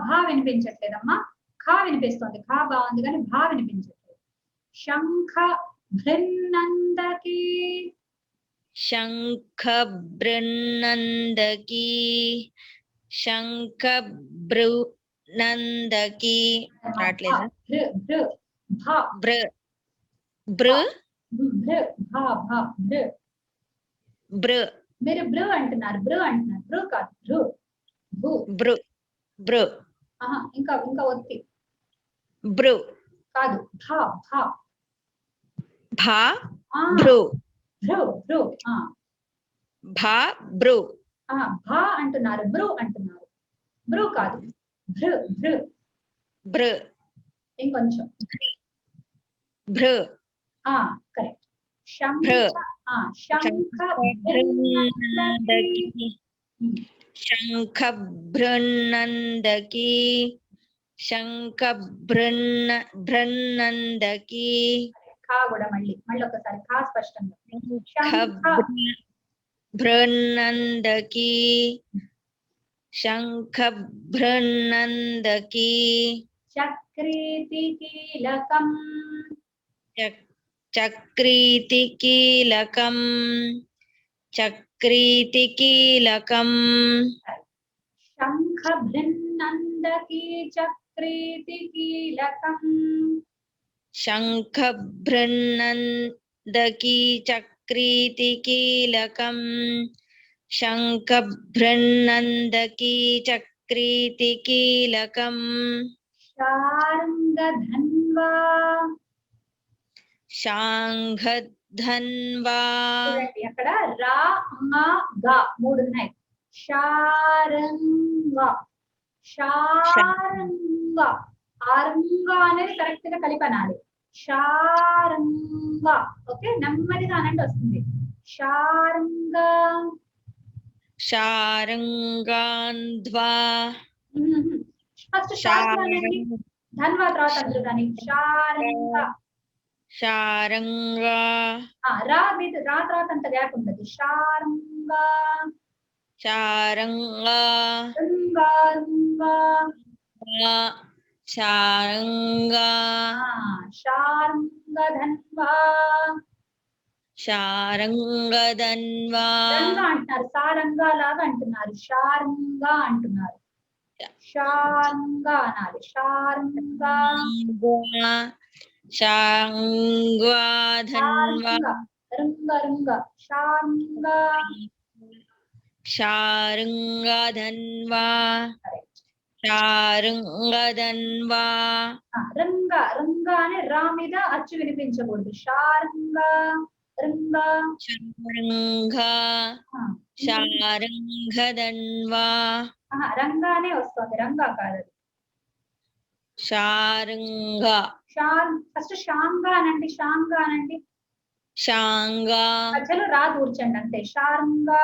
భా వినిపించట్లేదమ్మా, ఖా వినిపిస్తుంది. ఖా బాగుంది కానీ భా వినిపించట్లేదు. శంఖ భిన్నందకి శంఖ బృన్నందకి శంఖ బృన్నందకి. రావట్లేదా? భా బ్ర బ్ర భా భా బ్ర మీరు బ్రు అంటున్నారు, బ్రు అంటున్నారు. బ్రు కాదు, బ్రు భూ. బ్ర బ్ర ఇంకా ఇంకా ఒత్తి బ్ర కాదు, భా భా భా ఆ, బ్రో భ్రు భ్రు భా బ్రో భా అంటున్నారు, బ్రు అంటున్నారు. బ్రు కాదు, భ్రు భ్రు. బ్ర ఇంకొంచెం బ్ర కరెక్ట్. భ్ర. శంఖ బృన్నందకి శంఖ బృన్నందకి శంఖ భృన్నందకి ఖా కూడా మళ్ళీ ఒకసారి ఖా స్పష్టంగా. శంఖ భృన్నందకి శంఖ భృన్నందకి చక్రీతి కీలకం. చక్రీతి కీలకం చక్రీతి కీలకం శంఖ భిన్నందకీ చక్రీతి కీలకం. శంఖ భృన్నందకి చక్రీతి కీలకం శంఖ భృన్నందకి చక్రీతి కీలకం శార్ంగధన్వా. శాంఘధన్వా చూడండి అక్కడ రా మా గా మూడు ఉన్నాయి. శారంగా శారంగా ఆరంగా అనేది కరెక్ట్ గా కలిపి అనాలి. శారంగా. ఓకే నెమ్మదిగా అనండి వస్తుంది. శారంగా. శారంగాంధ్వా ఫస్ట్ శారంగానండి ధన్వా తర్వాత అందరూ కానీ శారంగా. శారంగా రా తర్వాత అంత గ్యాప్ ఉండదు. శారంగా శారంగా రంగా రంగా. శారంగా శారంగధన్వా. శారంగధన్వా రంగా అంటున్నారు, సారంగా లాగా అంటున్నారు, శారంగా అంటున్నారు. శారంగా అనాలి. శారంగా శాంగ్వాధన్వా రంగ రంగ శారంగా. శారంగధన్వా శారంగధన్వా రంగా రంగా అనే రా మీద అచ్చు వినిపించకూడదు. శారంగా రంగా. శారంగా శారంగధన్వా రంగానే వస్తుంది, రంగా కాదు. శారంగా ఫస్ట్ శాంగా అనండి. శాంగా అనండి. శాంగా మధ్యలో రా దూర్చండి అంతే. శారంగా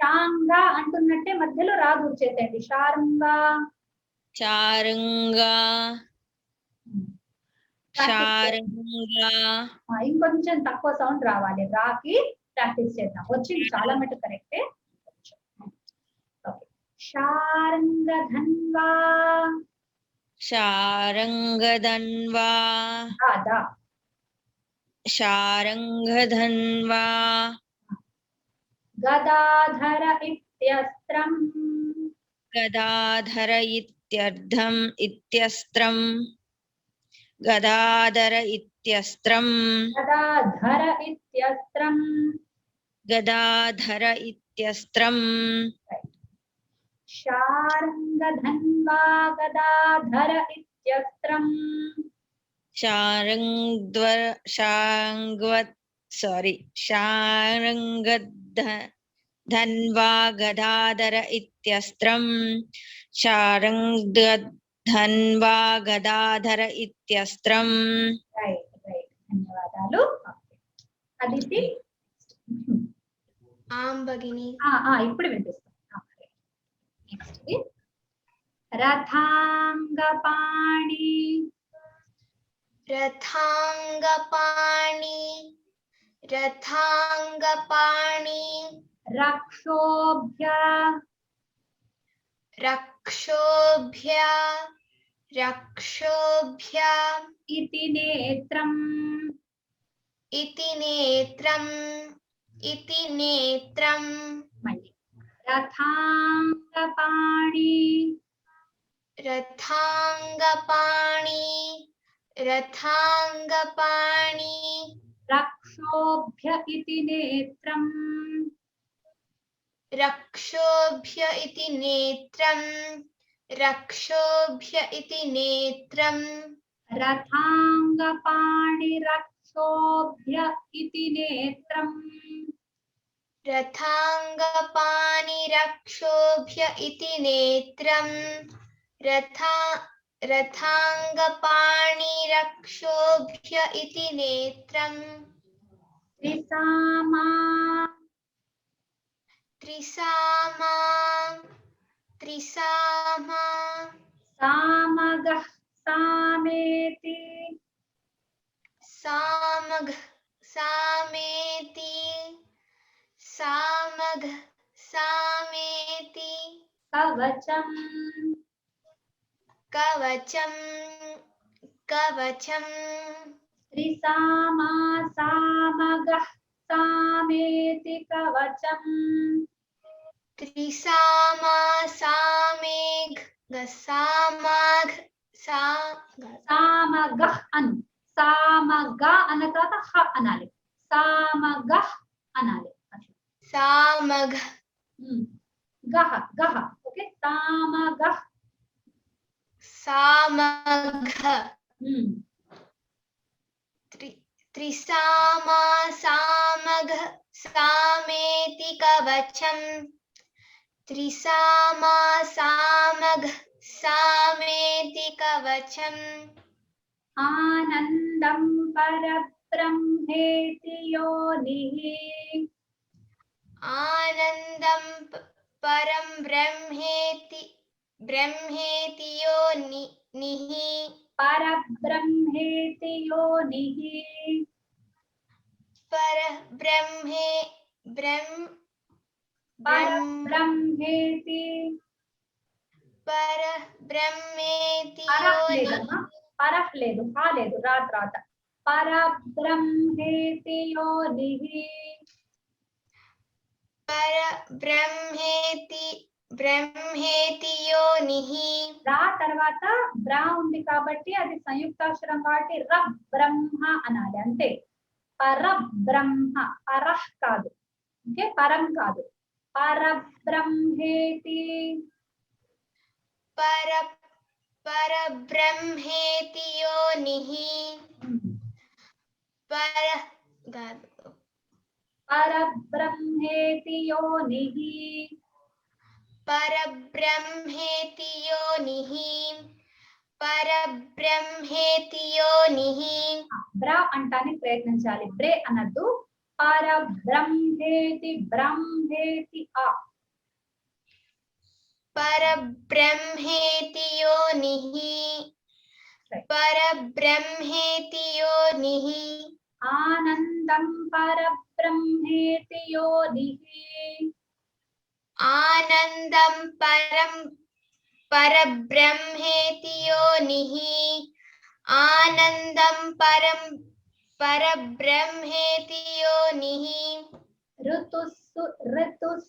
శాంగా అంటున్నట్టే మధ్యలో రా దూర్చేసేయండి. శారంగా చారంగా శారంగా ఇంకొంచెం తక్కువ సౌండ్ రావాలి. రాకి ప్రాక్టీస్ చేద్దాం. వచ్చింది చాలా మటు కరెక్టే. శారంగధన్వా శారంగధన్వా శారంగధన్వా గదాధర ఇత్యస్త్రం. గదాధర ఇత్యస్త్రం గదాధర ఇత్యస్త్రం గదాధర ఇత్యస్త్రం. గదాధర ఇత్యస్త్రం శారంగధన్వా గదాధర ఇత్యస్త్రం. శారంగధన్వా గదాధర ఇత్యస్త్రం శారంగధన్వా గదాధర ఇత్యస్త్రం. ధన్యవాదాలు. అదితి ఆం భగిని. ఇప్పుడు వినిపిస్తాం. నెక్స్ట్ రథాంగపాణి. రథాంగపాణి రథాంగపాణి రక్షోభ్య రక్షోభ్య రక్షోభ్య ఇతి నేత్రం. ఇతి నేత్రం ఇతి నేత్రం. మళ్ళీ రథాంగపాణి రథాంగపాణి రథాంగపాణి రక్షోభ్య ఇతి నేత్రం. రక్షోభ్య ఇతి నేత్రం రక్షోభ్య ఇతి నేత్రం. రథాంగపాణి రక్షోభ్య ఇతి నేత్రం. రథాంగపాణి రక్షోభ్య ఇతి నేత్రం. రథాంగపాణి రక్షోభ్య ఇతి నేత్రం. త్రిసామా త్రిసామా త్రిసామా सामगः सामेति सामग सामेति सामग सामेति कवचम् कवचम कवचम त्रिसामा सामगः सामेति कवचम् त्रिसामा सामेघ सामाघ सामगः अनु सामग అన్న తర్వాత హ అనాలి సామగః అనాలి सामघ గహ గహ ఓకే సామగః सामघ त्रिसामा सामघ सामेति कवचम त्रिसामा सामघ सामेति कवचम आनन्दं परब्रह्मेति योनिः आनंदम परम ब्रह्मेति ब्रह्मेति योनिः परब्रह्मेति योनिः पर ब्रह्मे ब्रह्म परब्रह्मेति पर ब्रह्मेति परः योनिः लेदమ్మా परः లేదు హా లేదు రాత परब्रह्मेति योनिः पर ब्रह्मेति ब्रह्मेति योनिः రా తర్వాత బ్రా ఉంది కాబట్టి అది సంయుక్తాక్షరం కాబట్టి రబ్ బ్రహ్మ అనాలి అంతే పరబ్రహ్మ పరః కాదు ఓకే పరం కాదు పరబ్రహ్మేతి पर पर ब्रह्मेति योनिः पर परब्रह्मेति योनिः पर ब्रह्मेति योनिः पर ब्रह्मेति योनिः బ్రా అంటానికి ప్రయత్నించాలి బ్రే అనద్దు పరబ్రహ్మేతి బ్రహ్మేతి ఆ पर ब्रह्मेति योनिः पर ब्रह्मेति योनिः आनन्दं परब्रह्मेति योनिः आनंदम परम परब्रह्मेति योनिः आनंदम परम परब्रह्मेति योनिः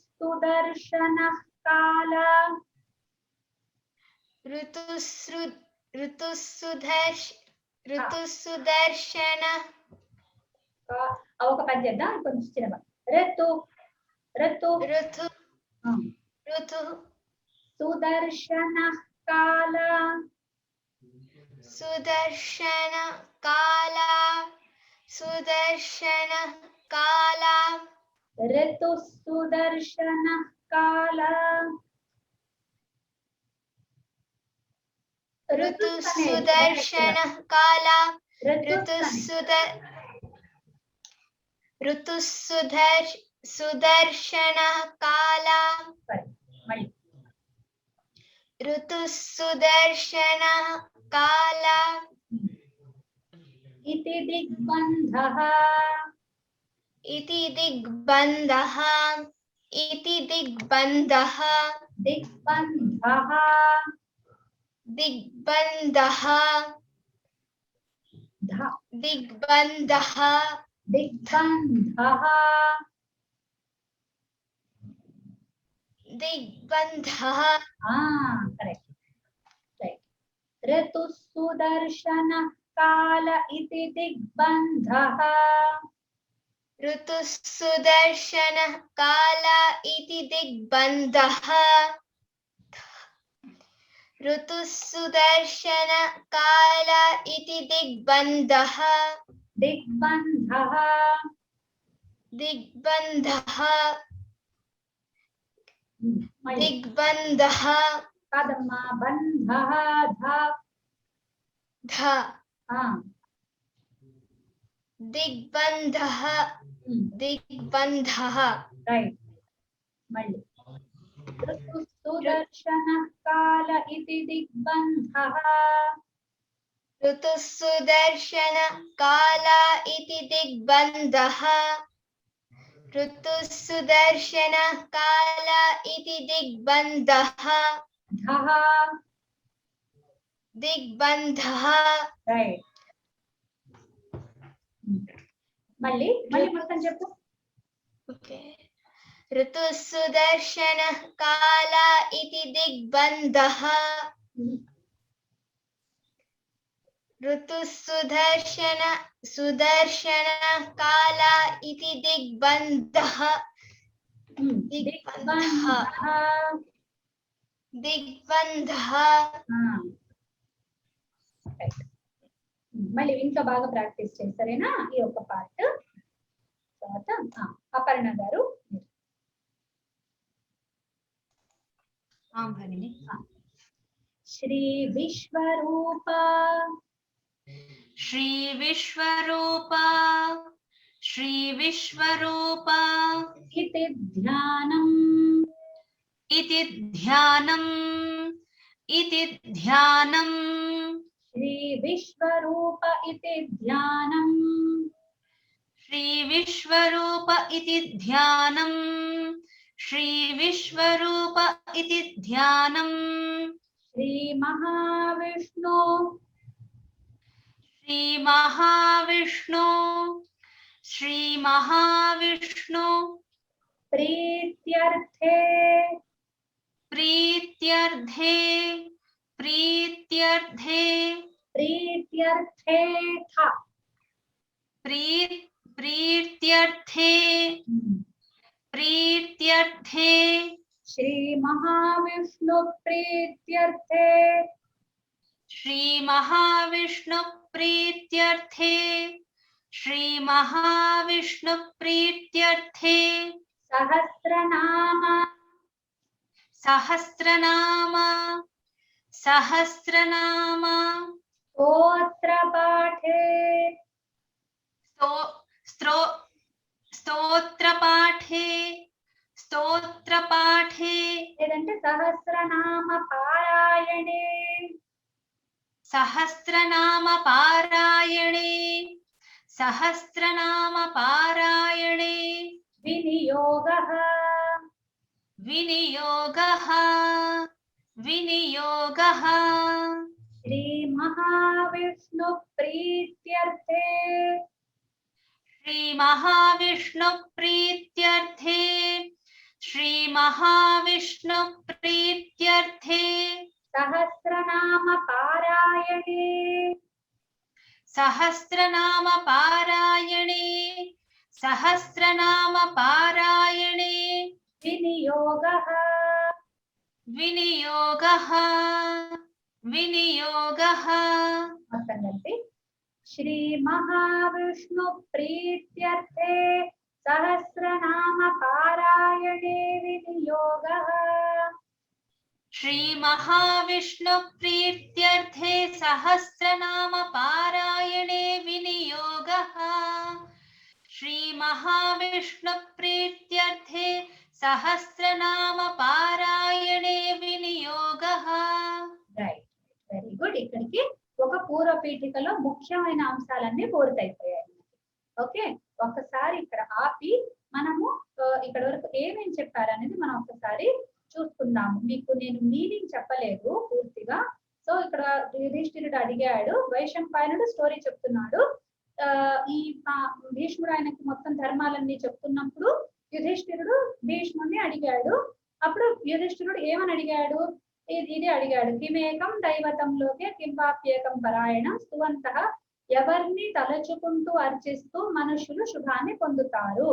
ऋतुसुदर्शनः काल ऋतुसुदर्शन ఒక పని చేద్దాం కొంచెం చిన్నగా ఋతు ఋతు ऋतु ఆ, ऋतु సుదర్శనः కాల सुदर्शन काला सुदर्शन काला ऋतुसुदर्शनः काल ऋतु सुदर्शन काला ऋतु सुदर्शन काला ऋतु सुदर्शन काला इति दिग्बन्धः इति दिग्बन्धः इति दिग्बन्धः दिग्बन्धः दिग्बन्धः ध दिग्बन्धः दिग्बन्धः दिग्बन्धः करेक्ट राइट ऋतुसुदर्शनः काल इति दिग्बन्धः ऋतु सुदर्शन काला इति दिग्बन्धः ऋतु सुदर्शन काला इति दिग्बन्धः दिग्बन्धः दिग्बन्धः मళ్ళీ दिग्बन्धः కాదమ్మా బంధः ధ ध ఆ दिग्बन्धः दिग्बन्धः రైట్ మళ్ళీ सुदर्शनः काल इति दिग्बन्धः ऋतुः सुदर्शन काल इति दिग्बन्धः ऋतुः सुदर्शन काल इति दिग्बन्धः धः दिग्बन्धः రైట్ మళ్ళీ మళ్ళీ మొత్తం చెప్పు ऋतुः सुदर्शन काल इति दिग्बन्धः ऋतुः सुदर्शन काल इति दिग्बन्धः दिग्बन्धः दिग्बन्धः మళ్ళీ ఇంట్లో బాగా ప్రాక్టీస్ చేస్తారేనా ఈ ఒక పార్ట్ తర్వాత అపర్ణ గారు भगिनी శ్రీ విశ్వరూప श्री विश्वरूपा इति ध्यानम् इति ध्यानम् श्री विश्वरूप इति ध्यानम् श्री विश्वरूप इति ध्यानम् श्री विश्वरूप इति ध्यानम् श्री महाविष्णु श्री महाविष्णु प्रीत्यर्थे था प्रीत्यर्थे श्री महाविष्णु प्रीत्यर्थे श्री महाविष्णु प्रीत्यर्थे सहस्रनाम స్తోత్రపాఠే లేదంటే సహస్రనామ పారాయణే सहस्रनाम पारायणे विनियोगः श्री महाविष्णु प्रीत्यर्थे सहस्रनाम पारायणे विनियोगः మొత్తం కలిపి श्री महाविष्णु प्रीत्यर्थे सहस्रनाम पारायणे विनियोगः श्री महाविष्णु प्रीत्यर्थे सहस्रनाम पारायणे विनियोगः श्री महाविष्णु प्रीत्यर्थे सहस्रनाम पारायणे विनियोगः రైట్ వెరీ గుడ్ ఇక్కడికి ఒక పూర్వ పీఠికలో ముఖ్యమైన అంశాలన్నీ పూర్తయిపోయాయి ఓకే ఒక్కసారి ఇక్కడ ఆపి మనము ఇక్కడ వరకు ఏమేం చెప్పారనేది మనం ఒక్కసారి చూసుకుందాము మీకు నేను మీనింగ్ చెప్పలేదు పూర్తిగా సో ఇక్కడ యుధిష్ఠిరుడు అడిగాడు వైశంపాయనుడు స్టోరీ చెప్తున్నాడు ఈ భీష్ముడు ఆయనకి మొత్తం ధర్మాలన్నీ చెప్తున్నప్పుడు యుధిష్ఠిరుడు భీష్ముడిని అడిగాడు అప్పుడు యుధిష్ఠిరుడు ఏమని అడిగాడు ఇది అడిగాడు కిమేకం దైవతంలోకే కింపాప్యేకం పరాయణం స్తువంతః ఎవరిని తలచుకుంటూ అర్చిస్తూ మనుషులు శుభాన్ని పొందుతారు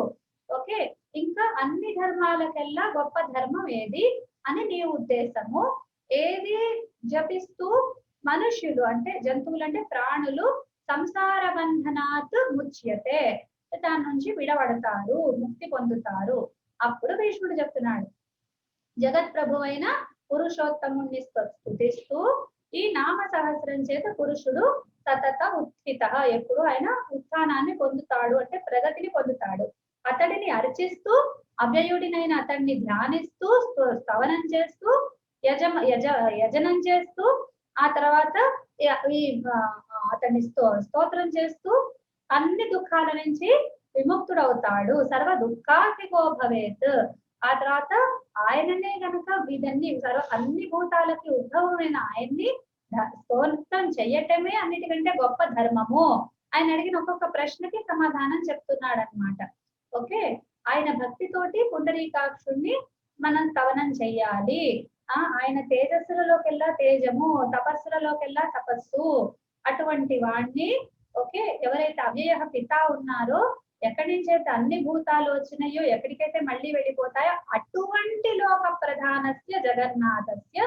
ఓకే ఇంకా అన్ని ధర్మాలకెల్లా గొప్ప ధర్మం ఏది అని నీ ఉద్దేశము ఏది జపిస్తూ మనుష్యులు అంటే జంతువులు అంటే ప్రాణులు సంసార బంధనాత్ ముచ్యతే దాని నుంచి విడవడతారు ముక్తి పొందుతారు అప్పుడు భీష్ముడు చెప్తున్నాడు జగత్ ప్రభు అయిన పురుషోత్తముణ్ణి స్తుతిస్తూ ఈ నామ సహస్రం చేత పురుషుడు సతత ఉత్థిత ఎప్పుడు ఆయన ఉత్థానాన్ని పొందుతాడు అంటే ప్రగతిని పొందుతాడు అతడిని అర్చిస్తూ అవ్యయుడినైన అతన్ని ధ్యానిస్తూ స్తవనం చేస్తూ యజనం చేస్తూ ఆ తర్వాత అతన్ని స్తోత్రం చేస్తూ అన్ని దుఃఖాల నుంచి విముక్తుడవుతాడు. సర్వ దుఃఖాతిగో భవేత్. ఆ తర్వాత ఆయననే గనక వీదన్ని అన్ని భూతాలకి ఉద్భవమైన ఆయన్ని స్తోత్రం చెయ్యటమే అన్నిటికంటే గొప్ప ధర్మము. ఆయన అడిగిన ఒక్కొక్క ప్రశ్నకి సమాధానం చెప్తున్నాడు అనమాట. ఓకే, ఆయన భక్తితోటి పుండరీకాక్షుణ్ణి మనం స్తవనం చెయ్యాలి. ఆయన తేజస్సులలోకెల్లా తేజము, తపస్సులలోకెల్లా తపస్సు, అటువంటి వాణ్ణి ఓకే ఎవరైతే అవ్యయ పిత ఉన్నారో, ఎక్కడి నుంచి అయితే అన్ని భూతాలు వచ్చినాయో, ఎక్కడికైతే మళ్ళీ వెళ్ళిపోతాయో అటువంటి లోక ప్రధానస్య జగన్నాథస్య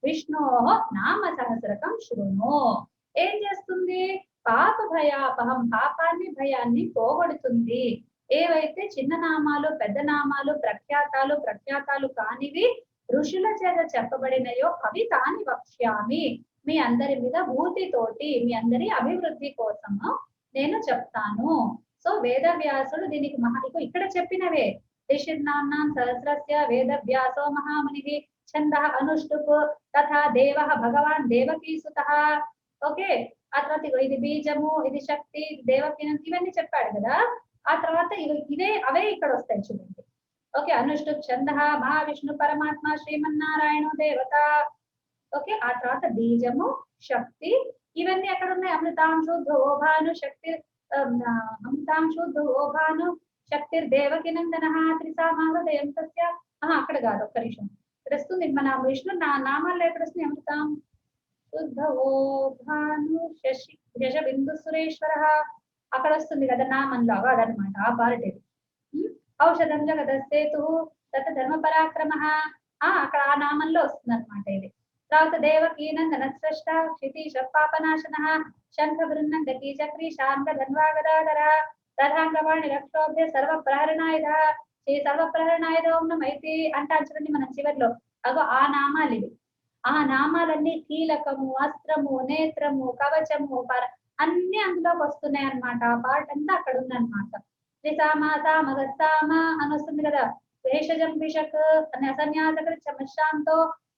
విష్ణోః నామ సహస్రకం శృణు. ఏం చేస్తుంది? పాప భయాపహం, పాపాన్ని భయాన్ని పోగొడుతుంది. ఏవైతే చిన్న నామాలు, పెద్ద నామాలు, ప్రఖ్యాతాలు కానివి ఋషుల చేత చెప్పబడినయో అవి తాని వక్ష్యామి. మీ అందరి మీద భూతితోటి మీ అందరి అభివృద్ధి కోసము నేను చెప్తాను. సో వేదవ్యాసుడు దీనికి ఇక్కడ చెప్పినవే ఋషిర్నామ్నాం సహస్రస్య వేదవ్యాసో మహామునిః ఛందః అనుష్టుప్ తథా దేవః భగవాన్ దేవకీసుతః. ఓకే, ఆ తర్వాత ఇది బీజము, ఇది శక్తి, దేవకి ఇవన్నీ చెప్పాడు కదా. ఆ తర్వాత అవే ఇక్కడ వస్తాయి చూడండి. ఓకే, అనుష్టుప్ ఛందః మహావిష్ణు పరమాత్మ శ్రీమన్నారాయణ దేవత. ఓకే, ఆ తర్వాత బీజము, శక్తి ఇవన్నీ ఎక్కడ ఉన్నాయి? అమృతాంశు ధ్రువోభాను శక్తి, అమృతాంశు ధ్రువోభాను శక్తిర్ దేవకి నందనః త్రిసామాహృదయం తస్య. అక్కడ కాదు, ఒక్క నిమిషం. ఇక్కడ వస్తుంది మన విష్ణు నామాల్లో ఎక్కడ వస్తుంది? అమృతాం శుద్ధోభాను శశ బిందు సురేశ్వర అక్కడ వస్తుంది కదా నామంలో, అదనమాట ఆ పార్ట్ ఇది. ఔషధం జగదస్తేతు తత ధర్మ పరాక్రమ, అక్కడ ఆ నామంలో వస్తుంది అనమాట ఇది. తర్వాత దేవకీ నందన స్రష్ట క్షితీశ పాపనాశన శంఖ బృందండకీ చక్రీ శాంత ధన్వాగదాధర రథాంగవాణి రక్షోభ్య సర్వ ప్రహరణాయుధ శ్రీ సర్వ ప్రహరణాయుధ ఓం నమైతి అంటారు చూడండి మనం చివరిలో. అగో ఆ నామాలు ఇవి. ఆ నామాలన్నీ కీలకము, అస్త్రము, నేత్రము, కవచము, అన్ని అందులోకి వస్తున్నాయి అనమాట. ఆ పార్ట్ అంతా అక్కడ ఉందన్నమాట. త్రిసామ అని వస్తుంది కదా. భేషజం విషక్ అనే అసన్యాసకృత్యమశాంతో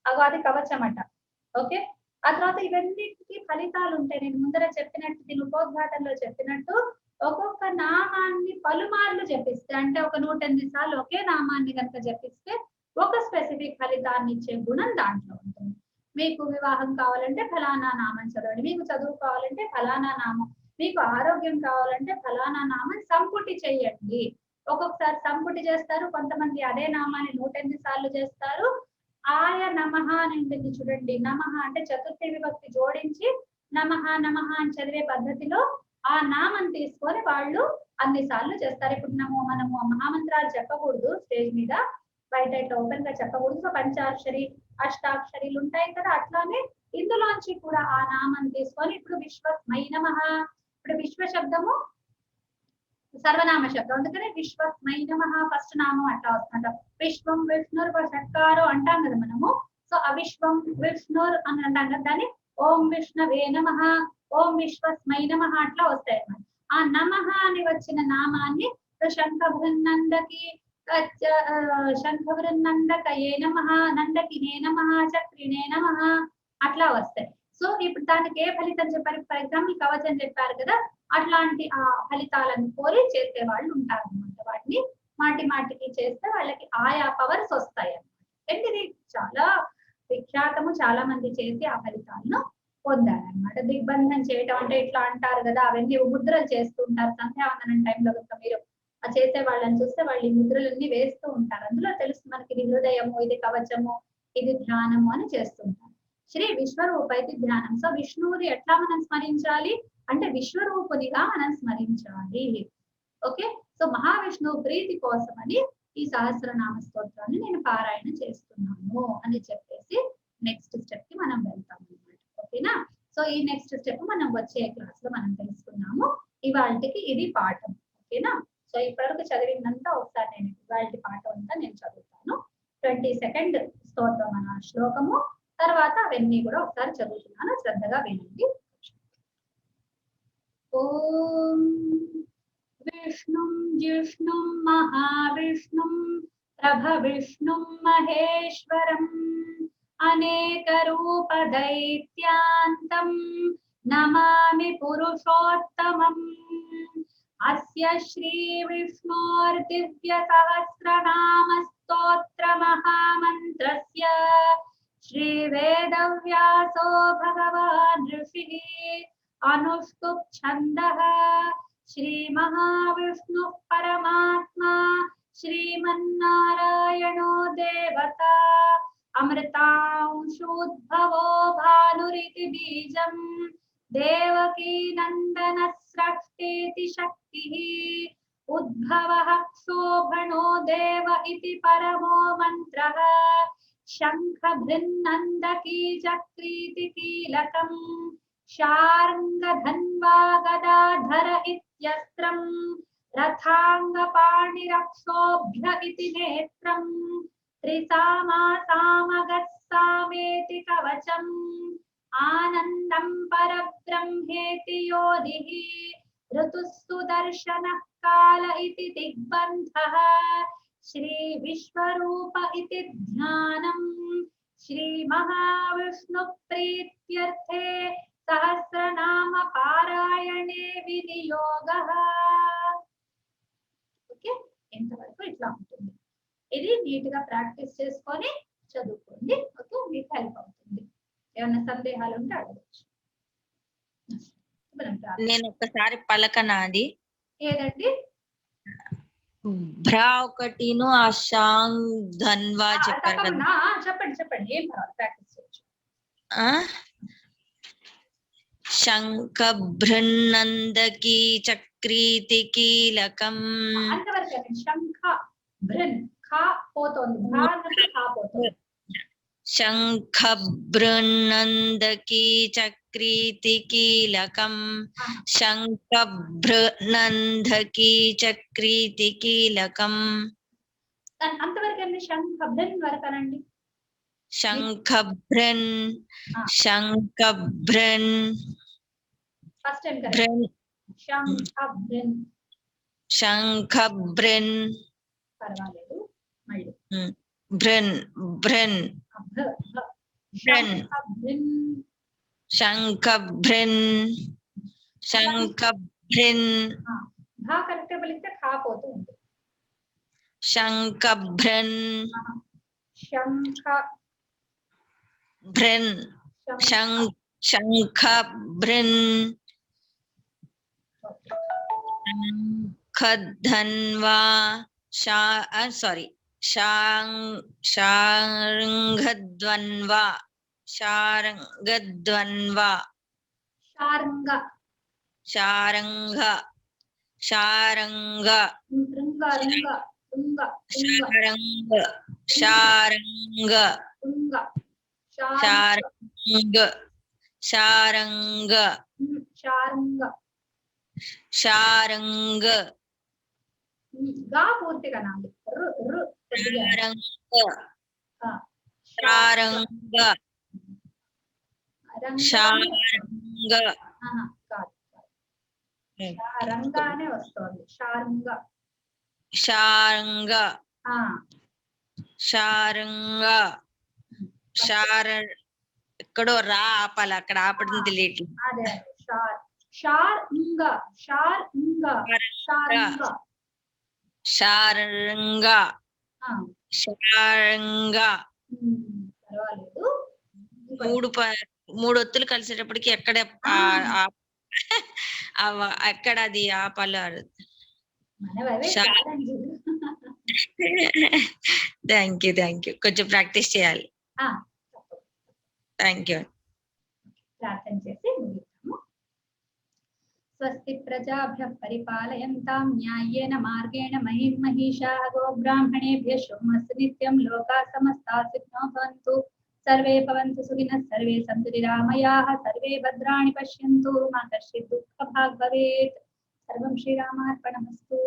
అగో అది కవచం అట. ఓకే, ఆ తర్వాత ఇవన్నిటికీ ఫలితాలు ఉంటాయి. నేను ముందర చెప్పినట్టు దీని ఉపోద్ఘాతంలో చెప్పినట్టు ఒక్కొక్క నామాన్ని పలుమార్లు జపిస్తే, అంటే ఒక 108 సార్లు ఒకే నామాన్ని కనుక జపిస్తే ఒక స్పెసిఫిక్ ఫలితాన్ని ఇచ్చే గుణం దాంట్లో ఉంటుంది. మీకు వివాహం కావాలంటే ఫలానా నామం చదవండి, మీకు చదువు కావాలంటే ఫలానా నామం, మీకు ఆరోగ్యం కావాలంటే ఫలానా నామం సంపుటి చెయ్యండి. ఒక్కొక్కసారి సంపుటి చేస్తారు, కొంతమంది అదే నామాన్ని 108 సార్లు చేస్తారు. ఆయ నమః అని ఉంటుంది చూడండి. నమః అంటే చతుర్థి విభక్తి జోడించి నమః అని చదివే పద్ధతిలో ఆ నామం తీసుకొని వాళ్ళు అన్ని సార్లు చేస్తారు. ఇప్పుడు మనము మహామంత్రాలు చెప్పకూడదు స్టేజ్ మీద, బయట ఇట్లా ఓపెన్ గా చెప్పకూడదు. సో పంచాక్షరి, అష్టాక్షరీలు ఉంటాయి కదా, అట్లానే ఇందులోంచి కూడా ఆ నామం తీసుకొని ఇప్పుడు విశ్వస్మై నమః. ఇప్పుడు విశ్వ శబ్దము సర్వనామ శబ్దం, అందుకనే విశ్వస్మై నమః ఫస్ట్ నామం అట్లా వస్తుంట. విశ్వం విష్ణుర్ షట్కారో అంటాం కదా మనము. సో అవిశ్వం విష్ణుర్ అని అంటాం కదా, దాన్ని ఓం విష్ణవే నమః, ఓం విశ్వస్మై నమః అట్లా వస్తాయి అన్నమాట. ఆ నమః అని వచ్చిన నామాన్ని శంఖభృన్నందకి శంఖభృన్నందకయే నమః, నందకినే నమః, చక్రినే నమః అట్లా వస్తాయి. సో ఇప్పుడు దానికి ఏ ఫలితం చెప్పారు? ఫర్ ఎగ్జాంపుల్ కవచం చెప్పారు కదా, అట్లాంటి ఆ ఫలితాలను కోరి చేసే వాళ్ళు ఉంటారు అనమాట. వాటిని మాటికి చేస్తే వాళ్ళకి ఆయా పవర్స్ వస్తాయి అన్నమాట. ఇది చాలా విఖ్యాతము, చాలా మంది చేసి ఆ ఫలితాలను పొందారనమాట. దిగ్బంధం చేయటం అంటే ఇట్లా అంటారు కదా, అవన్నీ ముద్రలు చేస్తుంటారు. సంధ్యావందనం టైంలో కనుక మీరు ఆ చేసే వాళ్ళని చూస్తే వాళ్ళు ఈ ముద్రలన్నీ వేస్తూ ఉంటారు. అందులో తెలుసు మనకి ఇది హృదయము, ఇది కవచము, ఇది ధ్యానము అని చేస్తుంటారు. శ్రీ విశ్వరూపైతి ధ్యానం. సో విష్ణువుని ఎట్లా మనం స్మరించాలి అంటే విశ్వరూపునిగా మనం స్మరించాలి. ఓకే, సో మహావిష్ణువు ప్రీతి కోసమని ఈ సహస్రనామ స్తోత్రాన్ని నేను పారాయణ చేస్తున్నాను అని చెప్పేసి నెక్స్ట్ స్టెప్ కి మనం వెళ్తాం అన్నమాట. ఓకేనా? సో ఈ నెక్స్ట్ స్టెప్ మనం వచ్చే క్లాస్ లో మనం తెలుసుకున్నాము. ఇవాళకి ఇది పాఠం. ఓకేనా? సో ఇప్పటివరకు చదివిందంతా ఒకసారి నేను ఇవాళ పాఠం అంతా నేను చదువుతాను. 22nd స్తోత్రం మన శ్లోకము, తర్వాత అవన్నీ కూడా ఒకసారి చదువుతున్నాను, శ్రద్ధగా వినండి. ఓం విష్ణుం జిష్ణుం మహావిష్ణుం प्रभविष्णुं महेश्वरम् अनेकरूपदैत्यान्तं नमामि पुरुषोत्तमम् अस्य श्रीविष्णोर्दिव्यसहस्रनामस्तोत्रमहामन्त्रस्य श्रीवेदव्यासो भगवान् ऋषिः अनुष्टुप् छन्दः श्रीमहाविष्णुः परमात्मा श्रीमन्नारायणो देवता अमृतांशोद्भवो भानुरिति बीजम् देवकी नन्दन स्रष्टेति शक्तिः उद्भवः क्षोभणो देव इति परमो मन्त्रः शङ्खभृन्नन्दकी चक्रीति कीलकम् शार्ङ्गधन्वा गदाधर इत्यस्त्रम् रथाङ्गपाणिरक्षोभ्य इति नेत्रम् त्रिसामा सामगः सामेति कवचम् आनन्दं परब्रह्मेति योनिः ऋतुः सुदर्शनः काल इति दिग्बन्धः श्रीविश्वरूप इति ध्यानम् श्रीमहाविष्णुप्रीत्यर्थे सहस्रनाम पारायणे विनियोगः ఓకే ఇంతవరకు ఇట్లా ఉంటుంది ఇది నీట్ గా ప్రాక్టీస్ చేసుకొని చదువుకోండి ఓకే మీకు హెల్ప్ అవుతుంది ఏమైనా సందేహాలు ఉంటే అడగచ్చు నేను ఒకసారి పలకనాది ఏదండి భ్రా ఒకటిను ఆ షాంగ్ ధన్వా చెప్పారు కదా చెప్పండి చెప్పండి ఏం ప్రాక్టీస్ చేయొచ్చు శంఖ బృన్నందకి చక్రీతి కీలకం అంతవరకు శంఖ బృన్ ఖా పోతోంది భాగం ఖా పోతోంది శంఖ బృన్నందకి చక్రీతి కీలకం శంఖ బృన్నందకి చక్రీతి కీలకం అంతవరకు అండి శంఖ బృన్ వరకనండి శంఖ బృన్ శంఖ బృన్ ఫస్ట్ టైం బృన్ శంఖ బృన్ శంఖ బృన్ పర్వాలేదు మళ్ళీ బృన్ బృన్ బృన్ శంఖ బృన్ శంఖ బృన్ ఘా కరెక్ట్ పలికితే ఖా పోతుంది శంఖ బృన్ శంఖ బృన్ శంఖ బృన్ ఖద్వన్వా సారీ శార్ంగద్వన్వా శారంగద్వన్వా శార్ంగ శారంగ శారంగ రుంగ రుంగ రుంగ శారంగ శారంగ రుంగ శారంగ శారంగ శార్ంగ శారంగ గా పూర్తిగా నాది రు రు శారంగ శారంగ రంగానే వస్తుంది శారంగ శారంగ శారంగ శార ఎక్కడో రా ఆపాలి అక్కడ ఆపడం తెలియట్లేదు అదే శార్ంగ శార్ంగ శారంగ శారంగ శారంగ పర్వాలేదు మూడు ఒత్తులు కలిసేటప్పటికి ఎక్కడ ఎక్కడ అది ఆపాలి థ్యాంక్ యూ కొంచెం ప్రాక్టీస్ చేయాలి థ్యాంక్ యూ ప్రార్థన చేసి ముగిస్తాము స్వస్తి ప్రజాభ్యః పరిపాలయంతాం న్యాయేన మార్గేణ మహిషాః గోబ్రాహ్మణేభ్యः శుభమస్తు నిత్యం లోకాः సమస్తాः సుఖినో భవంతు सर्वे भवन्तु सुखिनः सर्वे सन्तु निरामयाः सर्वे भद्राणि पश्यन्तु मा कश्चित् दुःखभाग् भवेत् सर्वं श्रीरामार्पणमस्तु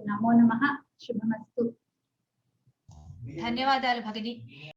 नमो नमः शुभमस्तु ధన్యవాదాలు భగిని